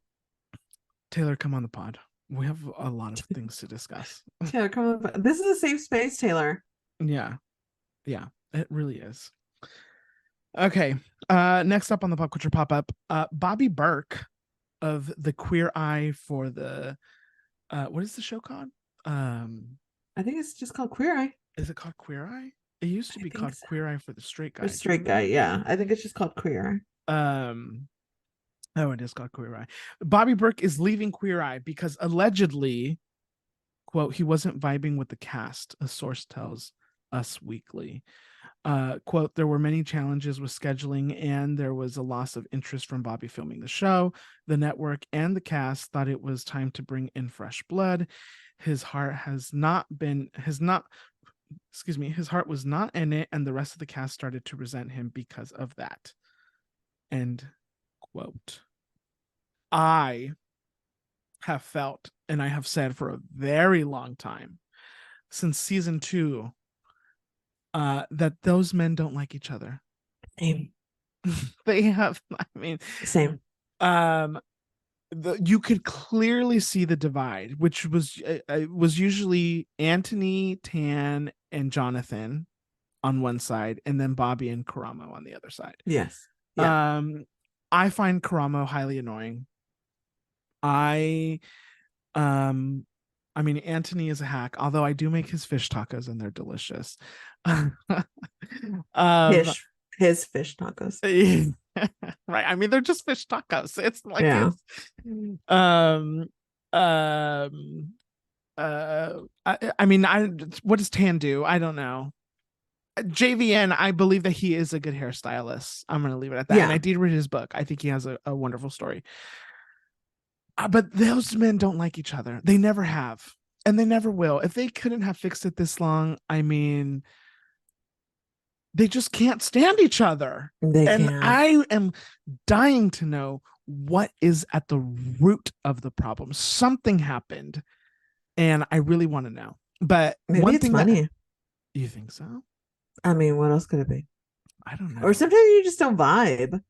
Taylor, come on the pod. We have a lot of things to discuss. Taylor, come on. This is a safe space, Taylor. Yeah, it really is. Okay, next up on the pop culture pop up, Bobby Berk of the Queer Eye for the what is the show called? I think it's just called Queer Eye. Is it called Queer Eye? It used to I be think called so. Queer Eye for the Straight Guy. The straight guy, yeah. I think it's just called Queer Eye. Oh, it is called Queer Eye. Bobby Berk is leaving Queer Eye because allegedly, quote, he wasn't vibing with the cast, a source tells Us Weekly. Quote, there were many challenges with scheduling and there was a loss of interest from Bobby filming the show. The network and the cast thought it was time to bring in fresh blood. His heart was not in it, and the rest of the cast started to resent him because of that. End quote. I have felt, and I have said for a very long time, since season 2, that those men don't like each other. Same. They have, I mean, Same. you could clearly see the divide, which was usually Anthony, Tan, and Jonathan on one side, and then Bobby and Karamo on the other side. Yes. Yeah. I find Karamo highly annoying. I mean, Anthony is a hack, although I do make his fish tacos and they're delicious. His fish tacos. Right. I mean, they're just fish tacos. It's like Yeah. I mean, what does Tan do? I don't know. JVN, I believe that he is a good hairstylist. I'm gonna leave it at that. Yeah. And I did read his book. I think he has a wonderful story. But those men don't like each other. They never have. And they never will. If they couldn't have fixed it this long, I mean, they just can't stand each other. They and can't. I am dying to know what is at the root of the problem. Something happened, and I really want to know. But maybe one it's thing money. You think so? I mean, what else could it be? I don't know. Or sometimes you just don't vibe.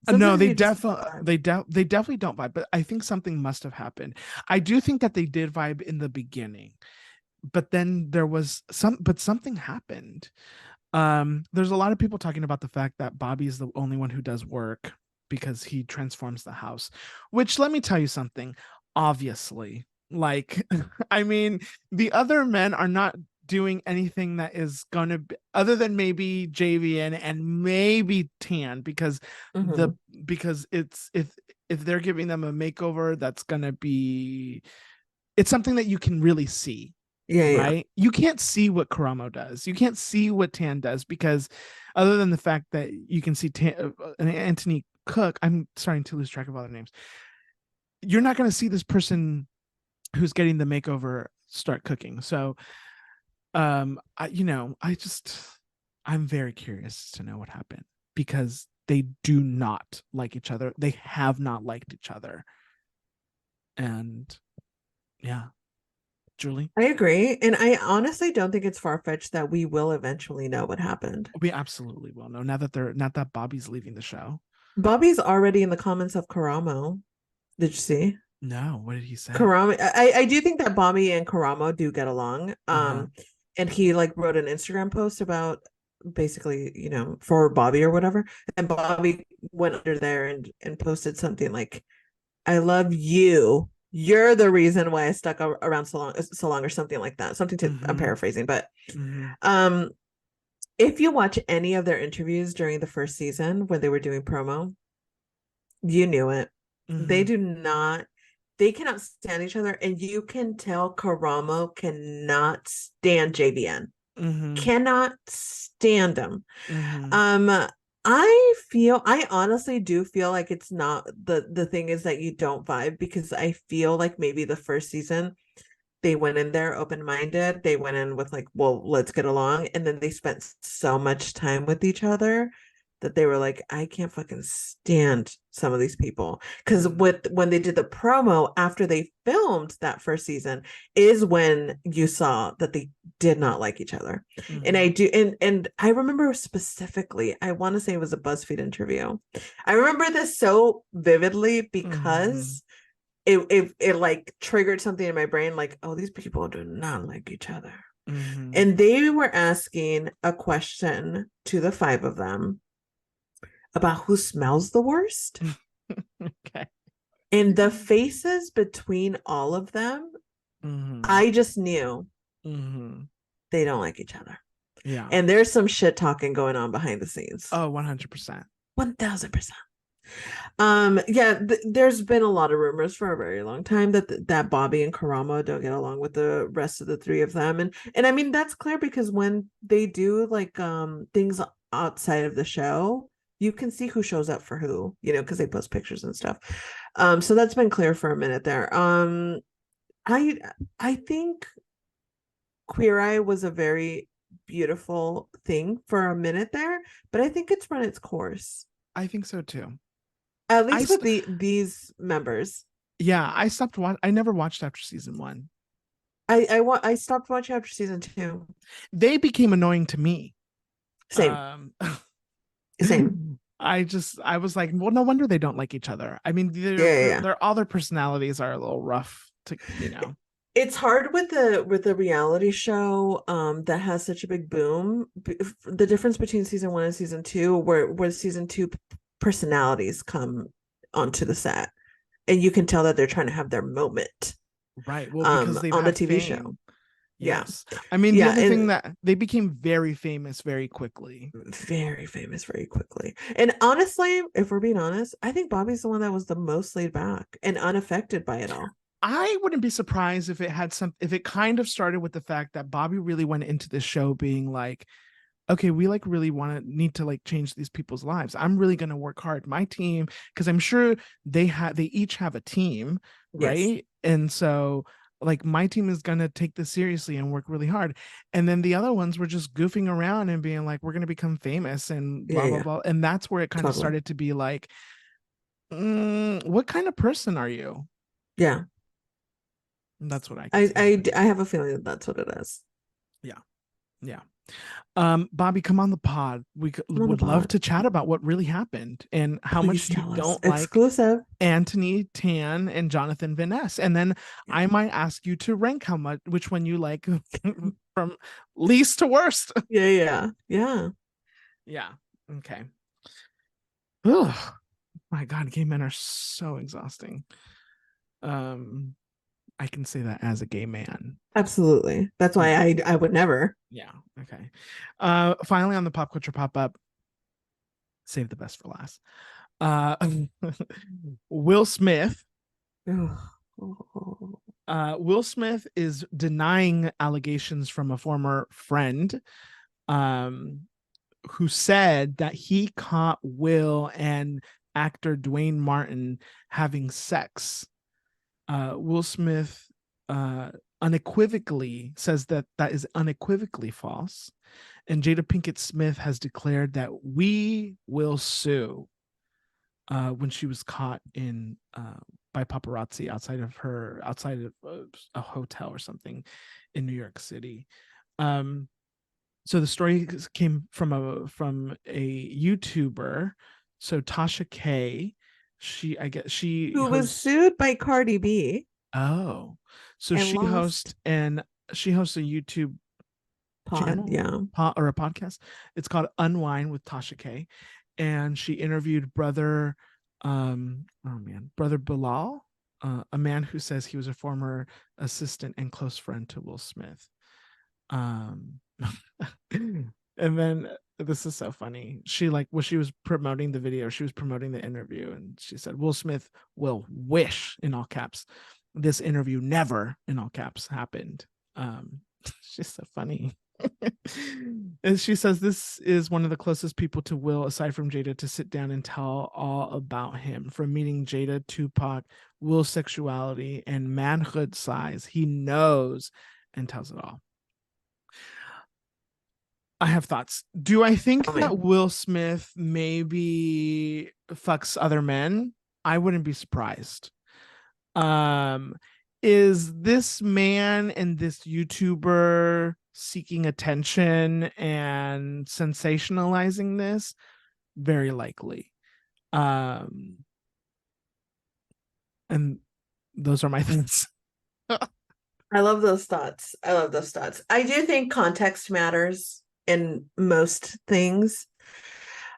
No, they definitely don't vibe, but I think something must have happened. I do think that they did vibe in the beginning, but then there was something happened. There's a lot of people talking about the fact that Bobby is the only one who does work because he transforms the house, which, let me tell you something, obviously, like, I mean, the other men are not doing anything that is going to be, other than maybe JVN and maybe Tan, because because it's if they're giving them a makeover, that's going to be, it's something that you can really see. Right. You can't see what Karamo does. You can't see what Tan does, because other than the fact that you can see Anthony cook, I'm starting to lose track of other names. You're not going to see this person who's getting the makeover start cooking. So, I'm very curious to know what happened, because they do not like each other. They have not liked each other. And yeah. Julie? I agree. And I honestly don't think it's far-fetched that we will eventually know what happened. We absolutely will know, now that Bobby's leaving the show. Bobby's already in the comments of Karamo. Did you see? No, what did he say? Karamo, I do think that Bobby and Karamo do get along. And he like wrote an Instagram post about basically, for Bobby or whatever. And Bobby went under there and posted something like, I love you. You're the reason why I stuck around so long, or something like that. Something to, I'm paraphrasing, but if you watch any of their interviews during the first season when they were doing promo, you knew it. They cannot stand each other, and you can tell Karamo cannot stand JVN. Cannot stand him. I honestly do feel like it's not the thing is that you don't vibe, because I feel like maybe the first season they went in there open-minded. They went in with like, well, let's get along, and then they spent so much time with each other that they were like, I can't fucking stand some of these people. Because when they did the promo after they filmed that first season is when you saw that they did not like each other. And I do, and I remember specifically, I want to say it was a BuzzFeed interview. I remember this so vividly because it like triggered something in my brain, like, oh, these people do not like each other. And they were asking a question to the five of them about who smells the worst. Okay. And the faces between all of them, I just knew they don't like each other. Yeah. And there's some shit talking going on behind the scenes. Oh, 100%. 1000%. There's been a lot of rumors for a very long time that Bobby and Karamo don't get along with the rest of the three of them, and I mean that's clear because when they do like things outside of the show, you can see who shows up for who, you know, because they post pictures and stuff. So that's been clear for a minute there. I think Queer Eye was a very beautiful thing for a minute there, but I think it's run its course. I think so too. At least with these members. Yeah, I never watched after season 1. I stopped watching after season 2. They became annoying to me. Same. Same. I was like, well, no wonder they don't like each other. I mean, they're all their personalities are a little rough to, you know. It's hard with the reality show that has such a big boom. The difference between season 1 and season 2, where season 2 personalities come onto the set, and you can tell that they're trying to have their moment. Right. Well, because they've on had the TV fame. show. Yes. I mean, the other thing that they became very famous very quickly. Very famous very quickly. And honestly, if we're being honest, I think Bobby's the one that was the most laid back and unaffected by it all. I wouldn't be surprised if if it kind of started with the fact that Bobby really went into this show being like, okay, we like really need to like change these people's lives. I'm really going to work hard. My team, because I'm sure they each have a team, right? Yes. And so like my team is going to take this seriously and work really hard. And then the other ones were just goofing around and being like, we're going to become famous and blah, blah, blah. And that's where it kind of started to be like, what kind of person are you? Yeah. That's what I have a feeling that that's what it is. Yeah. Bobby, come on the pod. We would love to chat about what really happened and how much you don't like exclusive Anthony Tan and Jonathan Van Ness. And then I might ask you to rank which one you like from least to worst. Yeah. Okay. Oh my God, gay men are so exhausting. I can say that as a gay man. Absolutely. That's why I would never. Yeah. Okay. Finally on the pop culture pop-up, save the best for last. Will Smith. Will Smith is denying allegations from a former friend who said that he caught Will and actor Dwayne Martin having sex. Will Smith unequivocally says that is unequivocally false. And Jada Pinkett Smith has declared that we will sue when she was caught by paparazzi outside of a hotel or something in New York City. So the story came from a YouTuber. So Tasha K, she was sued by Cardi B. Oh, so she hosts a YouTube channel, or a podcast. It's called Unwind with Tasha K, and she interviewed brother Bilal, a man who says he was a former assistant and close friend to Will Smith. And then this is so funny. She she was promoting the video, she was promoting the interview, and she said, Will Smith will wish, in all caps, this interview never, in all caps, happened. She's so funny. And she says this is one of the closest people to Will, aside from Jada, to sit down and tell all about him. From meeting Jada, Tupac, Will's sexuality, and manhood size, he knows and tells it all. I have thoughts. Do I think Tell me. that Will Smith maybe fucks other men? I wouldn't be surprised. Is this man and this YouTuber seeking attention and sensationalizing this? Very likely. And those are my thoughts. I love those thoughts. I do think context matters in most things.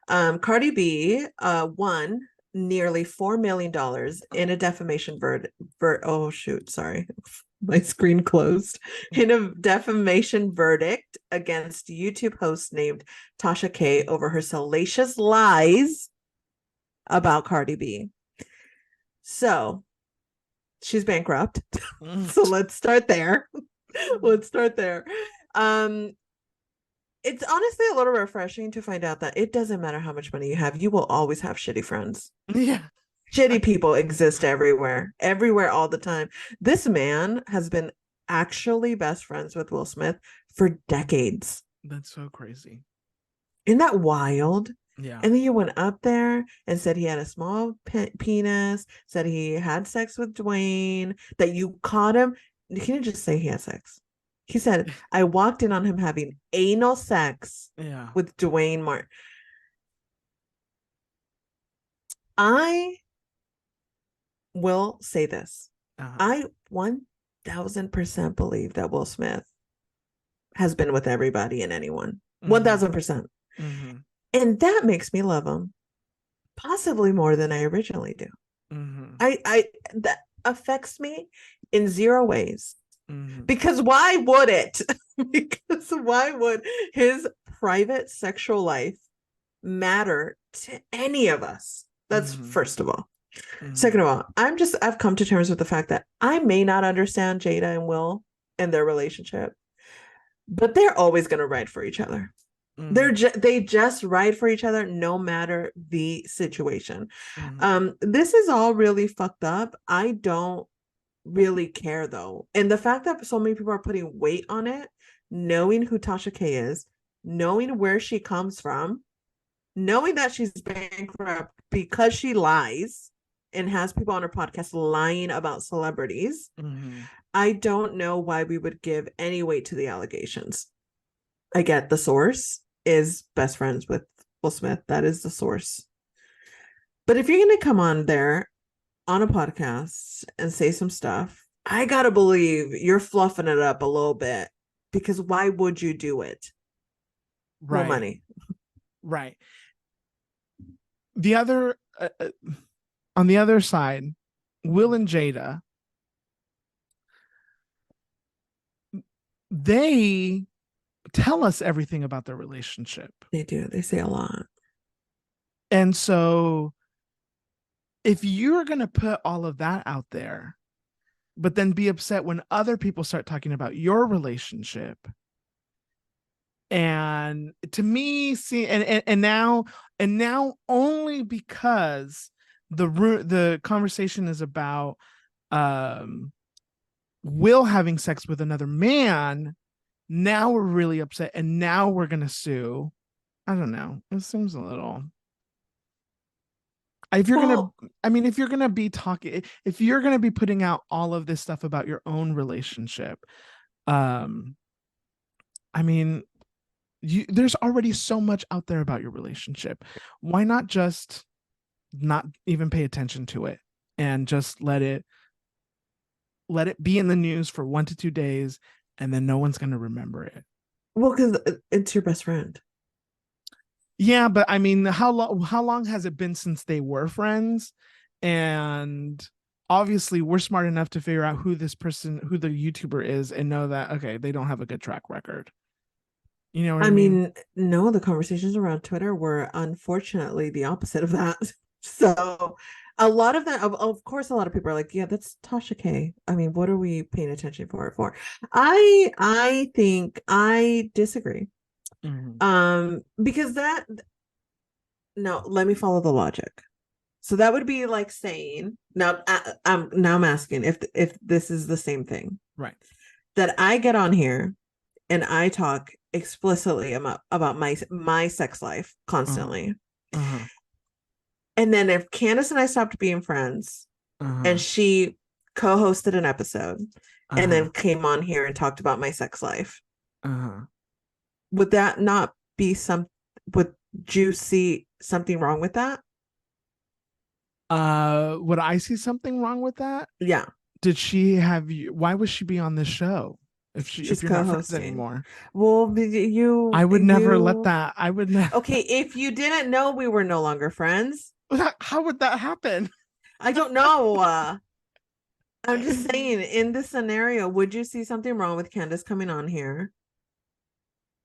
Cardi B won nearly $4 million in a defamation oh shoot, sorry. My screen closed. In a defamation verdict against YouTube host named Tasha K over her salacious lies about Cardi B. So she's bankrupt. So let's start there. It's honestly a little refreshing to find out that it doesn't matter how much money you have, you will always have shitty friends. Yeah. Shitty people exist everywhere all the time. This man has been actually best friends with Will Smith for decades. That's so crazy. Isn't that wild? Yeah. And then you went up there and said he had a small penis, said he had sex with Dwayne, that you caught him. You can't just say he had sex. He said, I walked in on him having anal sex with Dwayne Martin. I will say this. I 1000% believe that Will Smith has been with everybody and anyone. 1000%. Mm-hmm. And that makes me love him possibly more than I originally do. Mm-hmm. I that affects me in zero ways. Mm-hmm. Because why would it? Because why would his private sexual life matter to any of us? That's first of all. Second of all, I've come to terms with the fact that I may not understand Jada and Will and their relationship, but they're always going to ride for each other. They just ride for each other no matter the situation. This is all really fucked up. I don't really care though. And the fact that so many people are putting weight on it, knowing who Tasha K is, knowing where she comes from, knowing that she's bankrupt because she lies and has people on her podcast lying about celebrities. I don't know why we would give any weight to the allegations. I get the source is best friends with Will Smith. That is the source. But if you're going to come on there on a podcast and say some stuff, I got to believe you're fluffing it up a little bit, because why would you do it? Right. More money. Right. The other, on the other side, Will and Jada, they tell us everything about their relationship. They do. They say a lot. And so if you're going to put all of that out there, but then be upset when other people start talking about your relationship, and to me, see, and now only because the conversation is about Will having sex with another man, now we're really upset, and now we're gonna sue. I don't know. It seems a little. If you're gonna be talking, if you're gonna be putting out all of this stuff about your own relationship, there's already so much out there about your relationship. Why not just not even pay attention to it and just let it be in the news for 1 to 2 days, and then no one's going to remember it? Well, because it's your best friend. Yeah, but I mean, how long has it been since they were friends? And obviously we're smart enough to figure out who the YouTuber is and know that, okay, they don't have a good track record. You know what I mean? No, the conversations around Twitter were unfortunately the opposite of that. So a lot of that, of course, a lot of people are like, yeah, that's Tasha K. I mean, what are we paying attention for it for? I think I disagree. Because let me follow the logic. So that would be like saying, I'm asking if this is the same thing. Right. That I get on here and I talk explicitly about my sex life constantly. Uh-huh. And then if Candace and I stopped being friends and she co-hosted an episode and then came on here and talked about my sex life, would that not be would you see something wrong with that? Would I see something wrong with that? Yeah. Did she have you? Why would she be on this show if you're not friends anymore? Well, I would never let that. I would never. Okay, if you didn't know we were no longer friends, how would that happen? I don't know. I'm just saying, in this scenario, would you see something wrong with Candace coming on here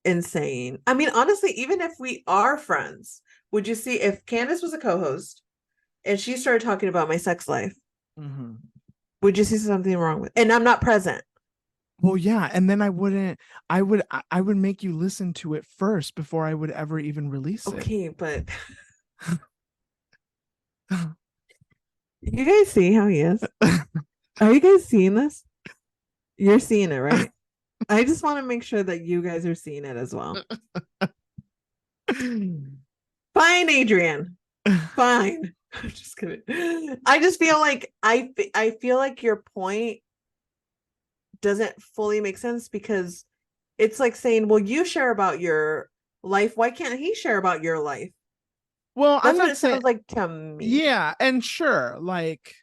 and saying, I mean, honestly, even if we are friends, would you see if Candace was a co-host and she started talking about my sex life? Would you see something wrong with? And I'm not present. Well, yeah, and then I would make you listen to it first before I would ever even release it. Okay, but you guys see how he is? Are you guys seeing this? You're seeing it, right? I just want to make sure that you guys are seeing it as well. Fine, Adrian. Fine. I'm just kidding. I just feel like I feel like your point doesn't fully make sense, because it's like saying, well, you share about your life, why can't he share about your life? Well, that's what it sounds like to me. Yeah, and sure, like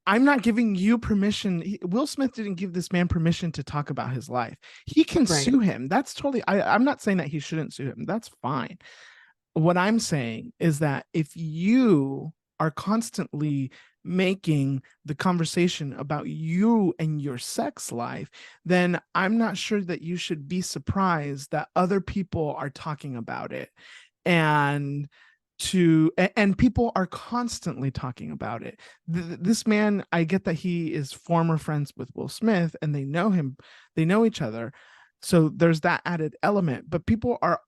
I'm not giving you permission. Will Smith didn't give this man permission to talk about his life. He can sue him. That's totally, I'm not saying that he shouldn't sue him. That's fine. What I'm saying is that if you are constantly making the conversation about you and your sex life, then I'm not sure that you should be surprised that other people are talking about it. And people are constantly talking about it. This man, I get that he is former friends with Will Smith and they know him, they know each other. So there's that added element, but people are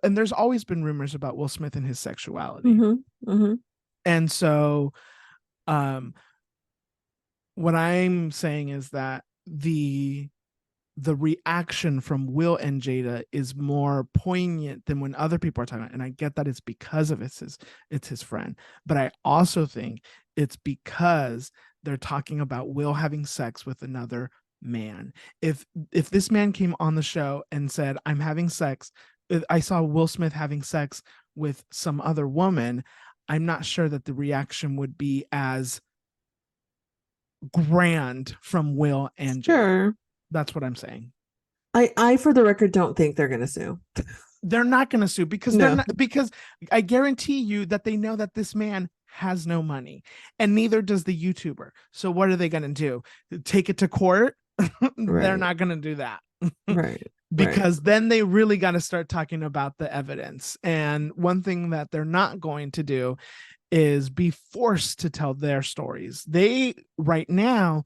and there's always been rumors about Will Smith and his sexuality. And so what I'm saying is that the reaction from Will and Jada is more poignant than when other people are talking about it. And I get that it's because of it's his friend, but I also think it's because they're talking about Will having sex with another man. If this man came on the show and said, I'm having sex, I saw Will Smith having sex with some other woman, I'm not sure that the reaction would be as grand from Will and Jada. That's what I'm saying. I for the record don't think they're gonna sue. They're not gonna sue because they're not, because I guarantee you that they know that this man has no money and neither does the YouTuber. So what are they gonna do? Take it to court? They're not gonna do that. Because then they really got to start talking about the evidence. And one thing that they're not going to do is be forced to tell their stories. They right now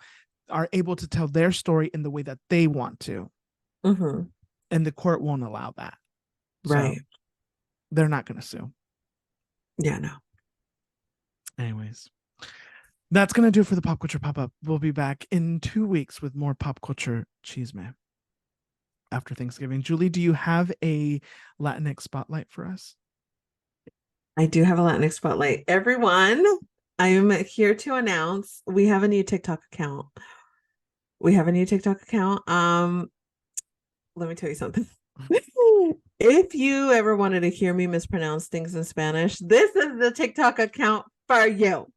are able to tell their story in the way that they want to. And the court won't allow that. So they're not going to sue. Yeah, no. Anyways, that's going to do it for the Pop Culture Pop-Up. We'll be back in 2 weeks with more Pop Culture Chisme after Thanksgiving. Julie, do you have a Latinx spotlight for us? I do have a Latinx spotlight. Everyone, I am here to announce we have a new TikTok account. Let me tell you something. If you ever wanted to hear me mispronounce things in Spanish, this is the TikTok account for you.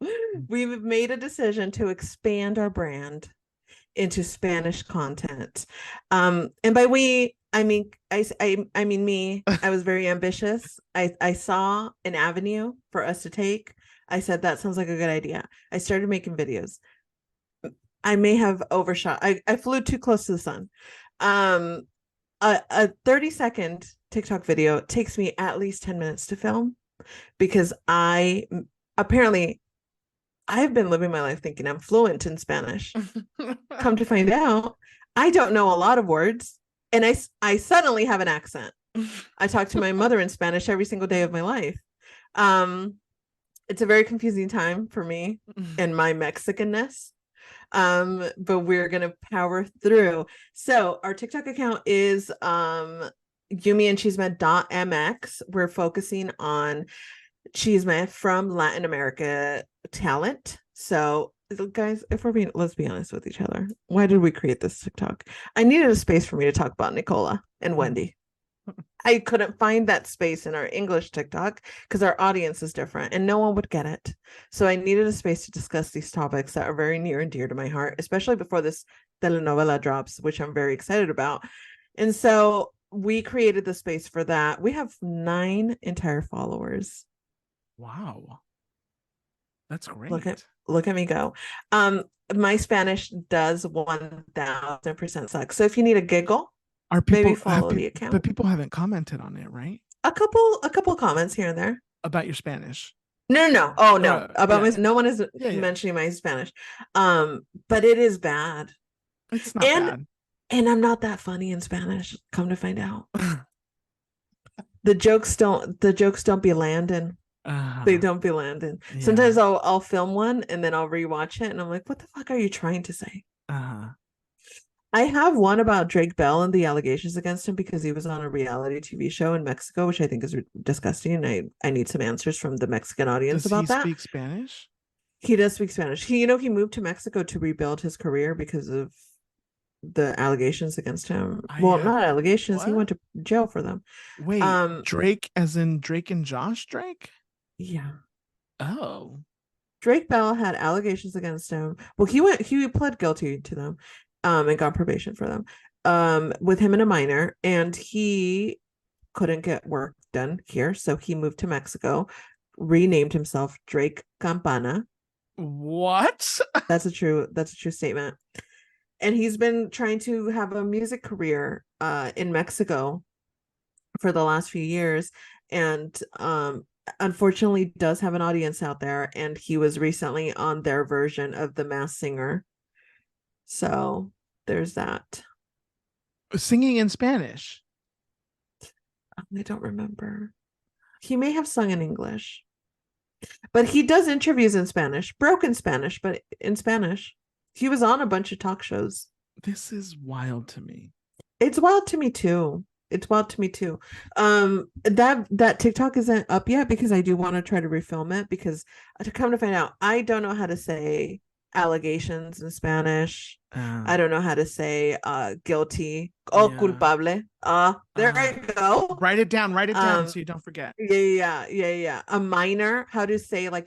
We've made a decision to expand our brand into Spanish content. And by we, I mean me. I was very ambitious. I saw an avenue for us to take. I said that sounds like a good idea. I started making videos. I may have overshot. I flew too close to the sun. A 30-second TikTok video takes me at least 10 minutes to film, because I've been living my life thinking I'm fluent in Spanish. Come to find out, I don't know a lot of words, and I suddenly have an accent. I talk to my mother in Spanish every single day of my life. It's a very confusing time for me and my Mexicanness. But we're gonna power through. So our TikTok account is Yumi and Chisme.mx. We're focusing on Chisme from Latin America talent. So guys, if we're being, let's be honest with each other. Why did we create this TikTok? I needed a space for me to talk about Nicola and Wendy. I couldn't find that space in our English TikTok because our audience is different and no one would get it. So I needed a space to discuss these topics that are very near and dear to my heart, especially before this telenovela drops, which I'm very excited about. And so we created the space for that. We have 9 entire followers. Wow. That's great. Look at me go. My Spanish does 1000% suck. So if you need a giggle, Are people maybe follow the account. But people haven't commented on it, right? A couple comments here and there About your Spanish. No. Oh no. About yeah. my no one is mentioning my Spanish. But it is bad. It's not bad. And I'm not that funny in Spanish, come to find out. the jokes don't be landing. They don't be landing. Yeah. Sometimes I'll film one and then I'll rewatch it and I'm like, what the fuck are you trying to say? I have one about Drake Bell and the allegations against him because he was on a reality TV show in Mexico, which I think is disgusting. I need some answers from the Mexican audience about that. Does he speak Spanish? He does speak Spanish. He moved to Mexico to rebuild his career because of the allegations against him. Not allegations. What? He went to jail for them. Wait, Drake as in Drake and Josh Drake? Yeah. Oh. Drake Bell had allegations against him. Well, he pled guilty to them. And got probation for them with him and a minor, and he couldn't get work done here, so he moved to Mexico, renamed himself Drake Campana. What? That's a true statement. And he's been trying to have a music career in Mexico for the last few years, and unfortunately does have an audience out there, and he was recently on their version of The Masked Singer. So there's that. Singing in Spanish. I don't remember. He may have sung in English, but he does interviews in Spanish, broken Spanish, but in Spanish. He was on a bunch of talk shows. This is wild to me. It's wild to me too. That TikTok isn't up yet because I do want to try to refilm it, because to come to find out, I don't know how to say allegations in Spanish. I don't know how to say guilty. Culpable. There I go. Write it down so you don't forget. Yeah. A minor, how to say I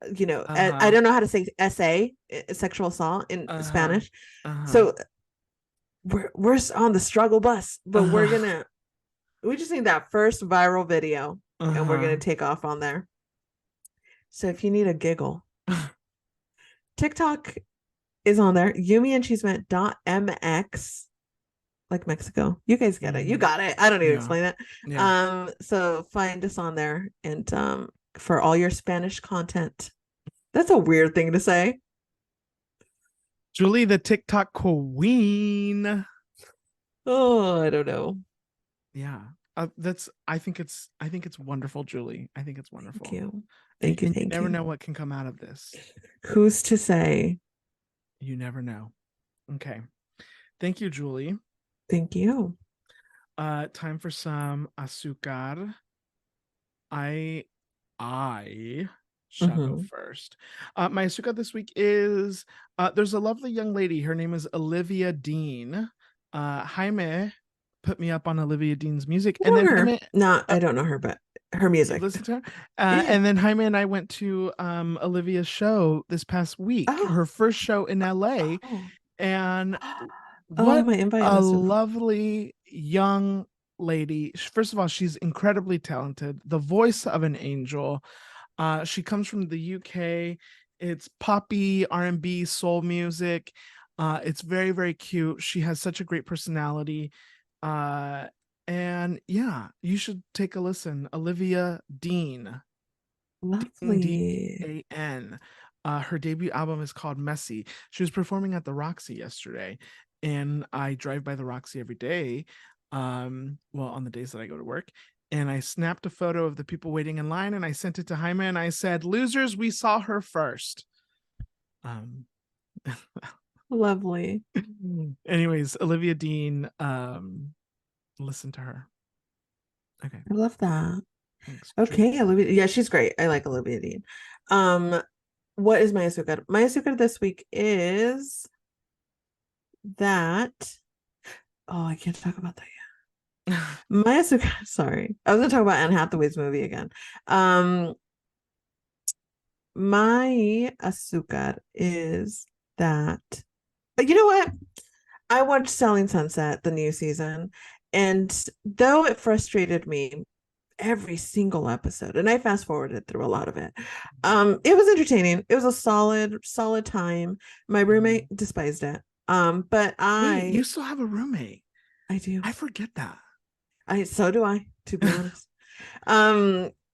don't know how to say SA, sexual assault in Spanish. So we're on the struggle bus, but we just need that first viral video and we're gonna take off on there. So if you need a giggle, TikTok is on there. Yumi and Chisme.mx, like Mexico. You guys get it. You got it. I don't need to explain it. Yeah. So find us on there, and for all your Spanish content. That's a weird thing to say. Julie, the TikTok queen. Oh, I don't know. Yeah. I think it's wonderful, Julie. I think it's wonderful. Thank you. You never know what can come out of this. Who's to say? You never know. Okay. Thank you, Julie. Thank you. Time for some azúcar. I shall go first. My azúcar this week is there's a lovely young lady. Her name is Olivia Dean. Jaime put me up on Olivia Dean's music, and then Jaime, I don't know her, but her music. Listen to her. And then Jaime and I went to Olivia's show this past week, her first show in LA, and what a lovely young lady. First of all, she's incredibly talented, the voice of an angel. She comes from the UK. It's poppy R&B soul music. It's very, very cute. She has such a great personality. And yeah, you should take a listen. Olivia Dean. Lovely. D-A-N. Her debut album is called Messy. She was performing at the Roxy yesterday, and I drive by the Roxy every day. On the days that I go to work, and I snapped a photo of the people waiting in line, and I sent it to Jaime, and I said, "Losers, we saw her first." Lovely. Anyways, Olivia Dean, listen to her. Okay. I love that. Thanks. Okay, Olivia. Yeah, she's great. I like Olivia Dean. What is my azúcar? My azúcar this week is that. Oh, I can't talk about that yet. My azúcar. Sorry, I was gonna talk about Anne Hathaway's movie again. My azúcar is that. You know what? I watched Selling Sunset, the new season, and though it frustrated me every single episode, and I fast forwarded through a lot of it, it was entertaining. It was a solid time. My roommate despised it. But Wait, you still have a roommate? I do. I forget that. So do I, to be honest.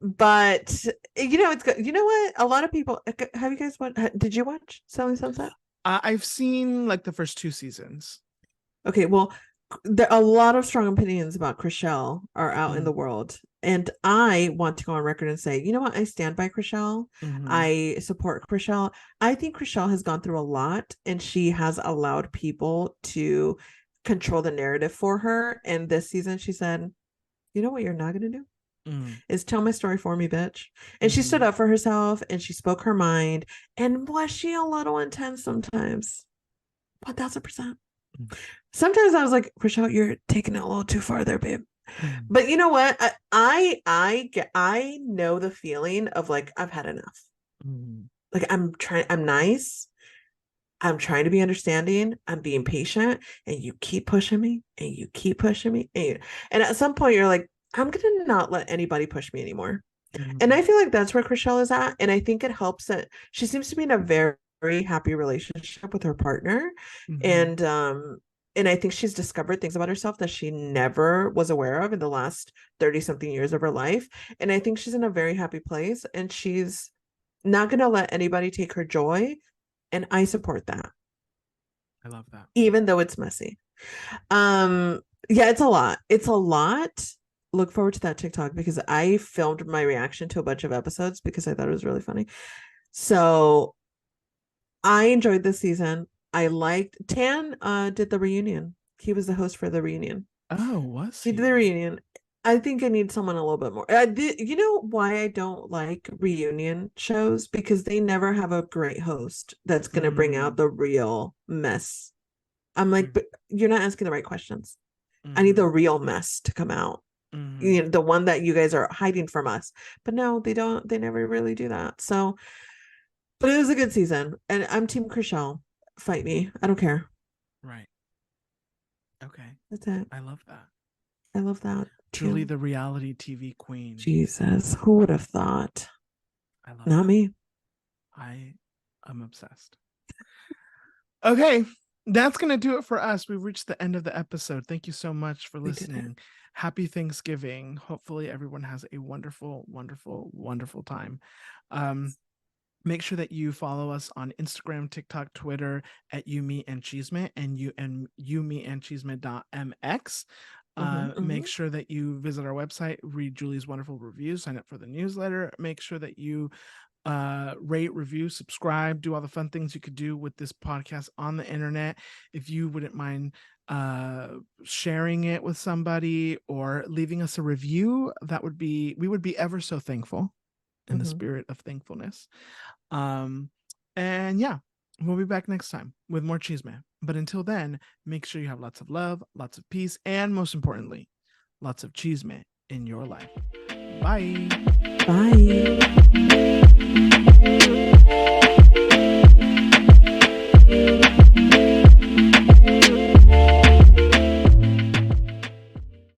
But it's good. You know what? A lot of people have you guys did you watch Selling Sunset? I've seen like the first 2 seasons. Okay, well, there a lot of strong opinions about Chrishell are out in the world, and I want to go on record and say, you know what? I stand by Chrishell. I support Chrishell. I think Chrishell has gone through a lot, and she has allowed people to control the narrative for her. And this season, she said, "You know what? You're not going to do." Is tell my story for me, bitch. And she stood up for herself and she spoke her mind. And was she a little intense sometimes? 1000%. Sometimes I was like, Rochelle, you're taking it a little too far there, babe. But you know what? I know the feeling of like, I've had enough. Like I'm nice. I'm trying to be understanding. I'm being patient, and you keep pushing me, and you keep pushing me. And at some point you're like, I'm going to not let anybody push me anymore. And I feel like that's where Chrishell is at. And I think it helps that she seems to be in a very, very happy relationship with her partner. And I think she's discovered things about herself that she never was aware of in the last 30 something years of her life. And I think she's in a very happy place, and she's not going to let anybody take her joy. And I support that. I love that. Even though it's messy. Yeah, it's a lot. It's a lot. Look forward to that TikTok, because I filmed my reaction to a bunch of episodes because I thought it was really funny. So I enjoyed this season. I liked Tan did the reunion. He was the host for the reunion. Oh, was he did the reunion. I think I need someone a little bit more. You know why I don't like reunion shows? Because they never have a great host that's going to bring out the real mess. I'm like, but you're not asking the right questions. I need the real mess to come out. You know, the one that you guys are hiding from us. But no, they don't. They never really do that. So, but it was a good season, and I'm Team Chrishell. Fight me. I don't care. Right. Okay. That's it. I love that. I love that. Truly the reality TV queen. Jesus, who would have thought? I love Not that. me. I'm obsessed. Okay. That's going to do it for us. We've reached the end of the episode. Thank you so much for listening. Happy Thanksgiving. Hopefully everyone has a wonderful, wonderful, wonderful time. Make sure that you follow us on Instagram, TikTok, Twitter at You, Me, and Chisme, and you, me, and Chisme.mx. Make sure that you visit our website, read Julie's wonderful reviews, sign up for the newsletter. Make sure that you rate, review, subscribe, do all the fun things you could do with this podcast on the internet. If you wouldn't mind sharing it with somebody or leaving us a review, we would be ever so thankful in the spirit of thankfulness. And yeah, we'll be back next time with more Chisme. But until then, make sure you have lots of love, lots of peace, and most importantly, lots of Chisme in your life. Bye. Bye.